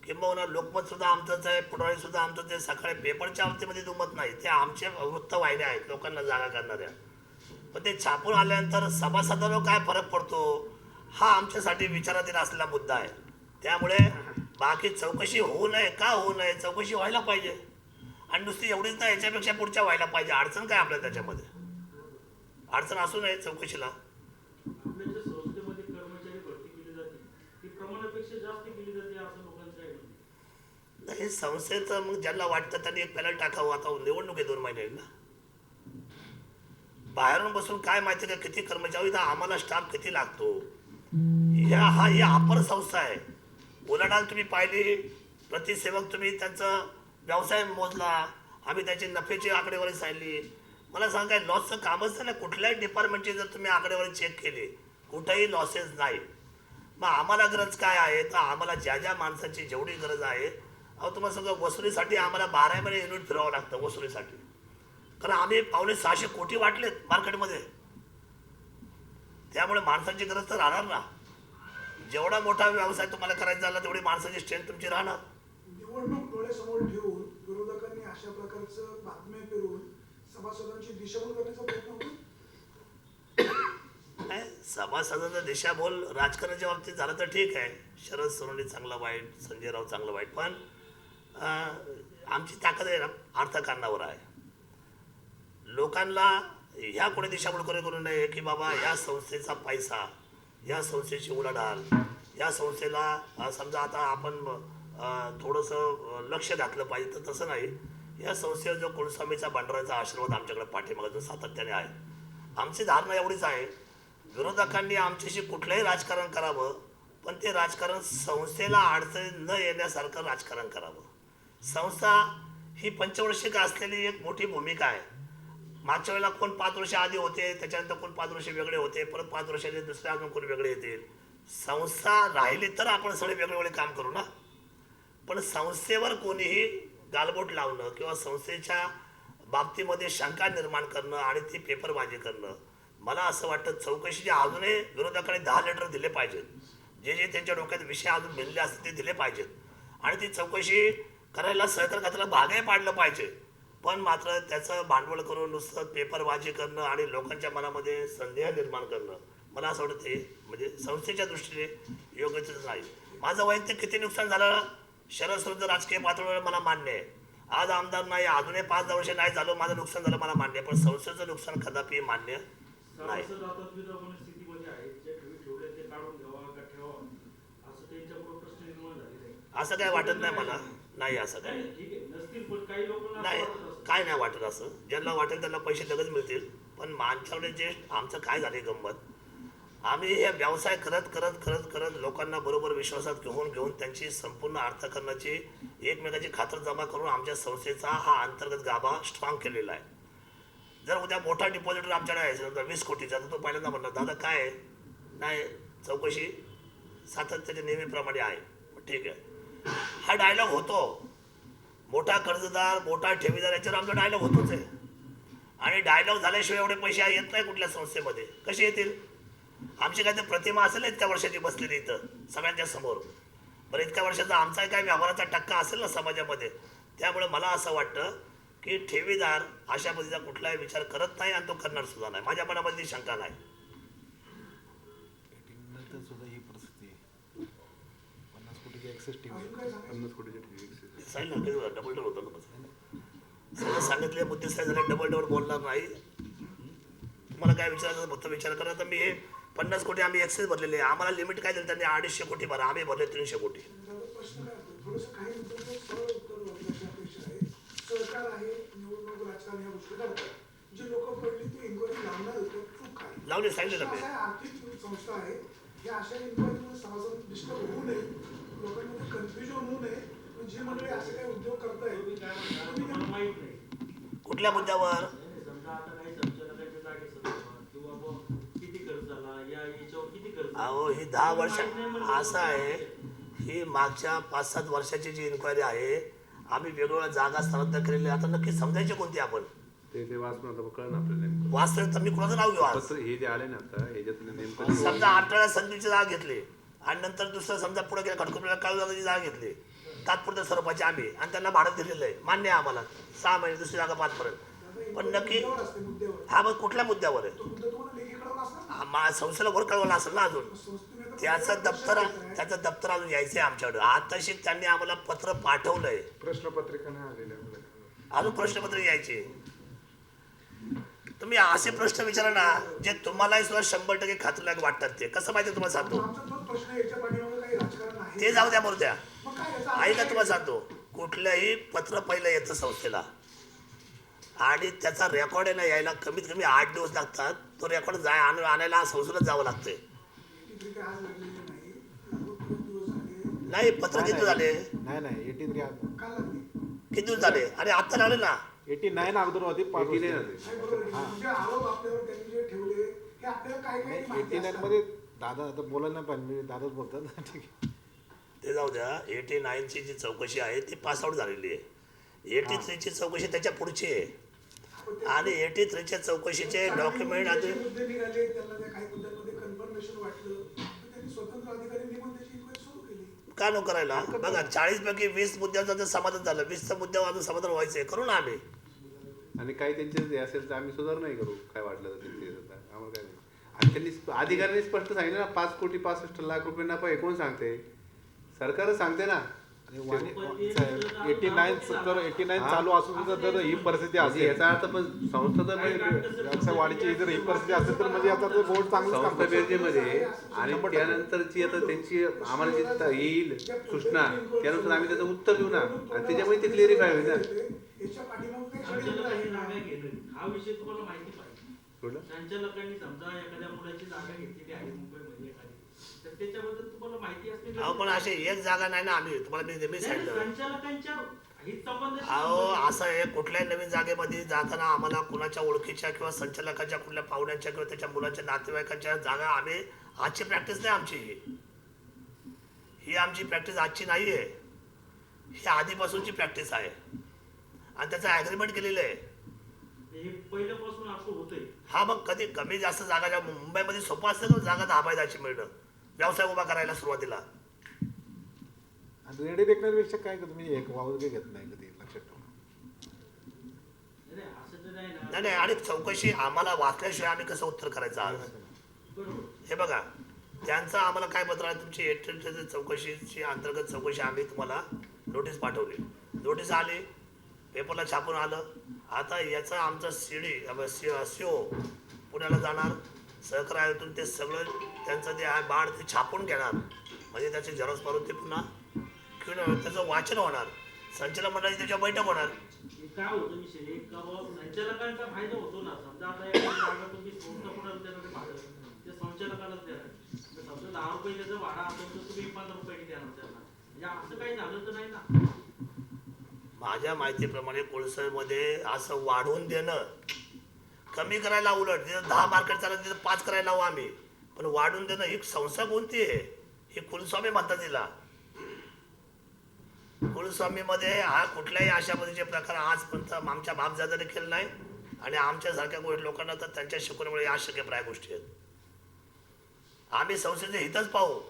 किंबहुना लोकमत सुद्धा आमचंच आहे, पुढारी सुद्धा आमचंच आहे. सकाळी पेपरच्या बाबतीमध्ये दुमत नाही, ते आमचे वृत्तवाहिन्या आहेत लोकांना जागा करणाऱ्या. पण ते छापून आल्यानंतर सभासदांवर काय फरक पडतो हा आमच्यासाठी विचारात येत असलेला मुद्दा आहे. त्यामुळे बाकी चौकशी होऊ नये का होऊ नये, चौकशी व्हायला पाहिजे. आणि नुसती एवढीच नाही, याच्यापेक्षा पुढच्या व्हायला पाहिजे. अडचण काय आपल्याला त्याच्यामध्ये, अडचण असू नये चौकशीला. आपल्या ज्या संस्थेमध्ये कर्मचारी भरती केली जाते ती प्रमाणापेक्षा जास्त केली जाते असं लोकांचं आहे म्हणणं. नाही, संस्थेचं मग ज्यांना वाटतं त्यांनी एक पॅनल टाकावं. आता निवडणूक आहे 2 महिने ना. बाहेरून बसून काय माहिती का किती कर्मचारी, तर आम्हाला स्टाफ किती लागतो. ही अपर संस्था आहे. उलाढाल तुम्ही पाहिली, प्रतिसेवक तुम्ही त्यांचा व्यवसाय मोजला, आम्ही त्याची नफ्याची आकडेवारी सांगली. मला सांगा, काय लॉसचं कामच नाही. कुठल्याही डिपार्टमेंटची जर तुम्ही आकडेवारी चेक केली, कुठेही लॉसेस नाही. मग आम्हाला गरज काय आहे, तर आम्हाला ज्या ज्या माणसांची जेवढी गरज आहे, तुम्हाला सगळं वसुलीसाठी आम्हाला 12 महिने युनिट फिरावं लागतं वसुलीसाठी. कारण आम्ही 5.6 कोटी वाटलेत मार्केटमध्ये. त्यामुळे माणसांची गरज तर राहणार ना. जेवढा मोठा व्यवसाय तुम्हाला करायचा झाला तेवढी माणसाची स्ट्रेंथ तुमची राहणार. निवडणूक डोळ्यासमोर ठेवून विरोधकांनी अशा प्रकारचं बातम्या पेरून सभासदांची दिशाभूल करण्याचा प्रयत्न होतो. नाही, सभासदांचा दिशाभूल राजकारणाच्या बाबतीत झालं तर ठीक आहे. शरद सोनवणे चांगलं वाईट, संजय राऊत चांगलं वाईट, पण आमची ताकद आहे ना अर्थकारणावर आहे. लोकांना ह्या कोणी दिशाभूल करू नये की बाबा ह्या संस्थेचा पैसा, या संस्थेची उलाढाल, या संस्थेला समजा आता आपण थोडंसं लक्ष घातलं पाहिजे, तर तसं नाही. या संस्थेला जो कुलस्वामीचा भांडराचा आशीर्वाद आमच्याकडे पाठीमागे जो सातत्याने आहे. आमची धारणा एवढीच आहे, विरोधकांनी आमच्याशी कुठलंही राजकारण करावं, पण ते राजकारण संस्थेला अडचणी न येण्यासारखं राजकारण करावं. संस्था ही पंचवर्षिक असलेली एक मोठी भूमिका आहे. मागच्या वेळेला कोण 5 वर्ष आधी होते, त्याच्यानंतर कोण 5 वर्ष वेगळे होते, परत 5 वर्षाने दुसरे अजून कोण वेगळे येतील. संस्था राहिली तर आपण सगळे वेगळे काम करू ना. पण संस्थेवर कोणीही गालबोट लावणं किंवा संस्थेच्या बाबतीमध्ये शंका निर्माण करणं आणि ती पेपरबाजी करणं, मला असं वाटतं चौकशीचे अजूनही विरोधकांनी 10 लेटर दिले पाहिजेत. जे जे त्यांच्या डोक्यात विषय अजून भिनले असतील ते दिले पाहिजेत आणि ती चौकशी करायला सहकार खात्याला भागही पाडलं पाहिजे. पण मात्र त्याचं भांडवल करून नुसतं पेपरबाजी करणं आणि लोकांच्या मनामध्ये संदेह निर्माण करणं, मला असं वाटतं ते म्हणजे संस्थेच्या दृष्टीने योग्यच नाही. माझं वैयक्तिक किती नुकसान झालं शरद सोनवणे राजकीय पातळीवर मला मान्य आहे. आज आमदार नाही, अजूनही 5-10 वर्ष नाही झालं, माझं नुकसान झालं मला मान्य आहे, पण संस्थेचं नुकसान कदापि मान्य नाही. सभासद आता द्विधापूर्ण स्थितीमध्ये आहेत. जे ठेवले ते काढून घ्यावा का ठेवा असं त्यांच्यापुढे प्रश्न निर्माण झालेले आहे. असं काय वाटत नाही मला. नाही असं काय नाही, ठीक आहे, नसतील, पण काही लोकांना असं नाही, वाटत असतं. काय नाही वाटत असं. ज्यांना वाटेल त्यांना पैसे लगेच मिळतील. पण आमच्याकडे जे आमचं काय झाले गंमत, आम्ही हे व्यवसाय करत लोकांना बरोबर विश्वासात घेऊन त्यांची संपूर्ण अर्थकारणाची एकमेकाची खातरजमा करून आमच्या संस्थेचा हा अंतर्गत गाभा स्ट्रॉंग केलेला आहे. जर उद्या मोठा डिपॉझिटर आमच्याकडे आहे समजा 20 कोटीचा, तर तो पहिल्यांदा म्हणला दादा काय आहे, नाही चौकशी सातत्याच्या नेहमीप्रमाणे आहे. ठीक आहे, हा डायलॉग होतो. मोठा कर्जदार, मोठा ठेवीदार याच्यावर आमचा डायलॉग होतोच आहे. आणि डायलॉग झाल्याशिवाय एवढे पैसे येत नाही कुठल्या संस्थेमध्ये. कसे येतील? आमची काय तर प्रतिमा असेल इतक्या वर्षाची बसलेली इथं सगळ्यांच्या समोर. बरं, इतक्या वर्षाचा आमचा काय व्यवहाराचा टक्का असेल ना समाजामध्ये, त्यामुळे मला असं वाटतं की ठेवीदार अशा पद्धतीचा कुठलाही विचार करत नाही आणि तो करणार सुद्धा नाही. माझ्या मनामध्ये ती शंका नाही. नंतर सुद्धा ही परिस्थिती आहे. 50 कोटीची ऍक्सेस टीव्ही अजून काय सांगायचं? 50 कोटीची टीव्ही सांगितलं डबल डबल होतं ना. सगळं सांगितले मुद्दे झाले, डबल डबल बोलणार नाही. तुम्हाला काय विचारायचं फक्त विचार करा. तर मी हे 50 कोटी आम्ही ॲक्सेस भरलेले आहे. आम्हाला लिमिट काय दिलं त्यांनी 250 कोटी भरा, आम्ही भरले 300 कोटी. दादा, प्रश्न काय होतो? थोडंसं काही मुद्द्यांचं सरळ उत्तर वाटण्याची अपेक्षा आहे. सरकार आहे, निवडणूक राजकारण या गोष्टी करतात. जी लोक पडली ती इन्क्वायरी लावणार होतं, चूक काय? लावले सांगितलं ना मी. अशा आर्थिक संस्था आहे, या अशा इन्क्वायरीमध्ये समाजात डिस्टर्ब होऊ नये, लोकांमध्ये कन्फ्युजन होऊ नये. पण जी मंडळी असे काही उद्योग करतायत, तुम्ही काय म्हणता तुम्हाला माहित नाही. कुठल्या मुद्द्यावर? समजा आता काही संचालकांच्या जागे संदर्भात किंवा बुवा किती खर्च झाला याच्यावर किती खर्च झाला. अहो ही 10 वर्ष माहित नाही म्हणजे असं आहे, ही मागच्या 5-7 वर्षाची जी इन्क्वायरी आहे, आम्ही वेगवेगळ्या जागा स्थलांतर केलेले. आता नक्की समजायचे कोणते आपण ते वाचून आता कळलं आपल्याला नेमकं. वास्तविक तर मी कुणाचं नाव घेऊ आज? पत्र हे जे आले ना आता ह्याच्यातलं नेमकं समजा 8 वेळा संधीची जागा घेतली आणि नंतर दुसरं समजा पुढे गेला खडकोपल्याला काळू जागाची जागा घेतली तात्पुरत्या स्वरूपाची आम्ही, आणि त्यांना भाडं दिलेलं आहे, मान्य आहे आम्हाला. 6 महिने दुसरी जागा 5 पर्यंत. पण नक्की मुद्द्यावर असते, मुद्द्यावर. हा मग कुठल्या मुद्द्यावर आहे? तो मुद्दा तुम्हाला लेखी कळवला असणार ना? संस्थेला वर कळवला असेल ना अजून. संस्थेने तर त्याचं दप्तर अजून यायचं आहे आमच्याकडे. आताशी त्यांनी आम्हाला पत्र पाठवलंय, प्रश्नपत्रिका नाही आलेल्या आपल्याला. अजून प्रश्नपत्र यायचे. तुम्ही असे प्रश्न विचारा ना जे तुम्हालाही सुद्धा 100% खात्रीलायक वाटतात. ते कसं माहिती तुम्हाला सांगतो, आमचा तोच प्रश्न आहे, याच्या पाठीमागे काही राजकारण आहे? ते जाऊ द्या मरू द्या. मग काय याचा ऐका अर्थ तुम्हाला काय? सांगतो, कुठलंही पत्र पहिलं येतं संस्थेला आणि त्याचा रेकॉर्ड आहे ना यायला कमीत कमी 8 दिवस लागतात. तो रेकॉर्ड आणायला संस्थेला जावं लागतंय. किती काय आज लागलेली नाही. खूप दिवस झाले. नाही पत्र किती झाले, नाही 83 का लागली? किती दिवस झाले? अरे आत्ता लागले ना. 89 अगोदर होती 5 80 नाही ना ते. नाही, बरोबर आहे. म्हणजे आरोप आपल्यावर त्यांनी जे ठेवले हे आपल्याला काय काय माहिती 89 असतात. मध्ये दादा आता बोला ना, पण मी दादाच बोलतात ना. ठीक आहे. ते जाऊ द्या. 89ची जी चौकशी आहे ती पास आउट झालेली आहे. 83ची चौकशी त्याच्या पुढची आहे आणि 83च्या चौकशीचे डॉक्युमेंट चांगले आणि मुद्दे निघाले, त्यांना त्या काही मुद्द्यांमध्ये कन्फर्मेशन वाटलं तर त्यांनी स्वतंत्र अधिकारी नेमून त्याची इन्क्वायरी सुरू केली. का नको करायला? बघा 40 पैकी 20 मुद्द्यांचं जर समाधान झालं, 20चा मुद्द्यावर अजून समाधान व्हायचंय, करू ना आम्ही. आणि काही त्यांचे जे असेल तर आम्ही सुधार नाही करू, काय वाटलं तर त्यांचे आता. आम्हाला काय नाही. आणि त्यांनी अधिकाऱ्यांनी स्पष्ट सांगितलं ना 5,65,00,000 नफा हे कोण सांगते? सरकारच सांगते ना. 89 चालू असून सुद्धा जर ही परिस्थिती म्हणजे असेल, याचा अर्थ पण संस्था तर व्यवसाय वाढीची जर ही परिस्थिती असेल तर म्हणजे आता ते बोर्ड चांगलं काम संस्था करतं. बेरजेमध्ये आणि त्यानंतरची आता त्यांची आम्हाला जी येईल सूचना त्यानुसार आम्ही त्याचं उत्तर देऊ ना, आणि त्याच्यामुळे ते क्लिअरिफाय होईल ना. याच्या पाठीमागे काही षडयंत्र आहे संचालकांनी का? जागा घेणं हा विषय तुम्हाला माहिती पाहिजे. थोडं संचालकांनी समजा एखाद्या मुलाची जागा घेतलेली आहे मुंबईमध्ये एखादी, तर त्याच्याबद्दल तुम्हाला माहिती असणे अहो पण अशी एक जागा नाही ना. आम्ही तुम्हाला मी नेहमी नाही, सांगितलं. संचालकांच्या हित संबंधाशी अहो संबंधित. असं आहे, कुठल्याही नवीन जागेमध्ये जाताना आम्हाला कुणाच्या ओळखीच्या किंवा संचालकाच्या कुठल्या पाहुण्यांच्या किंवा त्याच्या मुलाच्या नातेवाईकांच्या जागा आम्ही आजची प्रॅक्टिस नाही आमची. ही आमची प्रॅक्टिस आजची नाही आहे, ही आधीपासूनची प्रॅक्टिस आहे आणि त्याचं ॲग्रीमेंट केलेलं आहे. हे पहिल्यापासून असं होतंय. हा मग कधी कमी जास्त जागा ज्या मुंबईमध्ये सोपं असतं ना जागा 10/10ची मिळणं व्यवसाय उभा करायला सुरुवातीला. आणि रेडी देखण्यापेक्षा काय का तुम्ही एक वाव घेत नाही कधी, लक्षात ठेवा. नाही, असं तर नाही ना. नाही नाही. आणि चौकशी आम्हाला वाचल्याशिवाय आम्ही कसं उत्तर करायचं आज? बरोबर. हे बघा त्यांचं आम्हाला काय पत्र आहे, तुमची 88 चौकशीची अंतर्गत चौकशी आम्ही तुम्हाला नोटीस पाठवली, नोटीस आली, पेपरला छापून आलं. आता याचं आमचं सीओ पुण्याला जाणार, सहकार आयोगातून ते सगळं त्यांचं जे आहे बाण ते छापून घेणार, म्हणजे त्याचे झेरॉक्स मारून ते पुन्हा घेऊन त्याचं वाचन होणार, संचालक मंडळाची त्याच्या बैठक होणार. हे काय होतं विषय का बाबा संचालकांचा फायदा होतो ना. समजा आता एखादी जागा तुम्ही संस्था कोणाला देणार भाडं, ते संचालकालाच देणार. तर समजा 10 रुपये त्याचं भाडं असेल तर तुम्ही 15 रुपये देणार त्यांना. म्हणजे असं काही झालं तर नाही ना. माझ्या माहितीप्रमाणे कोळसरमध्ये असं वाढवून देणं, कमी करायला उलट तिथं 10 मार्केट चालत तिथं 5 करायला लावू आम्ही, पण वाढवून देणं ही संस्था कोणती आहे? ही कुलस्वामी म्हणतात तिला. कुलस्वामीमध्ये हा कुठल्याही अशा पद्धतीचे प्रकार आजपर्यंत आमच्या बापजादाने केले नाही आणि आमच्यासारख्या लोकांना तर त्यांच्या शिकवण्यामुळे या अशक्यप्राय गोष्टी आहेत. आम्ही संस्थेचे हितच पाहू.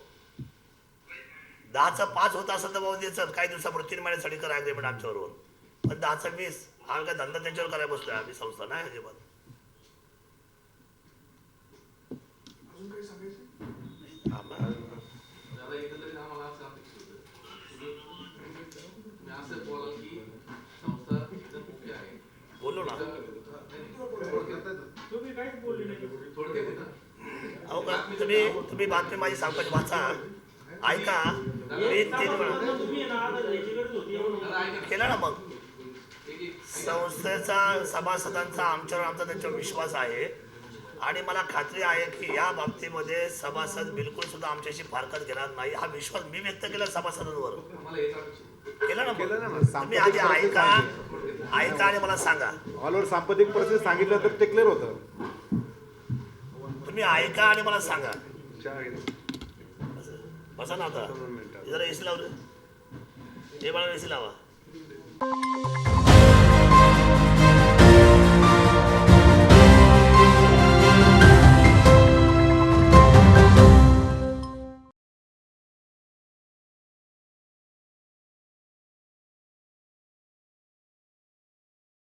10चं 5 होत असेल तर बाबा द्यायचं काही दिवसापुढे 3 महिन्यासाठी करा ॲग्रीमेंट आमच्याबरोबर. पण 10चा 20 हा काय धंदा त्यांच्यावर करायला बसलोय आम्ही संस्था नाही अजिबात. अजून काही सांगायचं? दादा एकंदरीत आम्हाला असं अपेक्षित होतं तुम्ही असं बोला की संस्था एकदम ओके आहे. बोललो ना. तुम्ही काहीच बोलले नाही. थोडक्यात आहे ना, अहो का तुम्ही बातमी माझी सांगतो वाचा ऐका. मी 3 वेळा तुम्ही ना आता घ्यायची गरज होती एवढं. दादा ऐका ना. केलं ना मग. एक संस्थेचा सभासदांचा आमच्यावर आमचा त्यांच्यावर विश्वास आहे आणि मला खात्री आहे की या बाबतीमध्ये सभासद बिलकुल सुद्धा आमच्याशी फारकत घेणार नाही. हा विश्वास मी व्यक्त केला सभासदांवर. आम्हाला हेच अपेक्षित होतं. केलं ना केलं ना मग. मग. तुम्ही आधी ऐका आणि मला सांगा. ऑल ओव्हर सांपत्तिक परिस्थिती सांगितलं तर ते क्लिअर होतं. तुम्ही ऐका आणि मला सांगा. चहा घेतो. बसा ना आता. दोन मिनिटं. जरा एसी लावलं हे मला एसी लावा.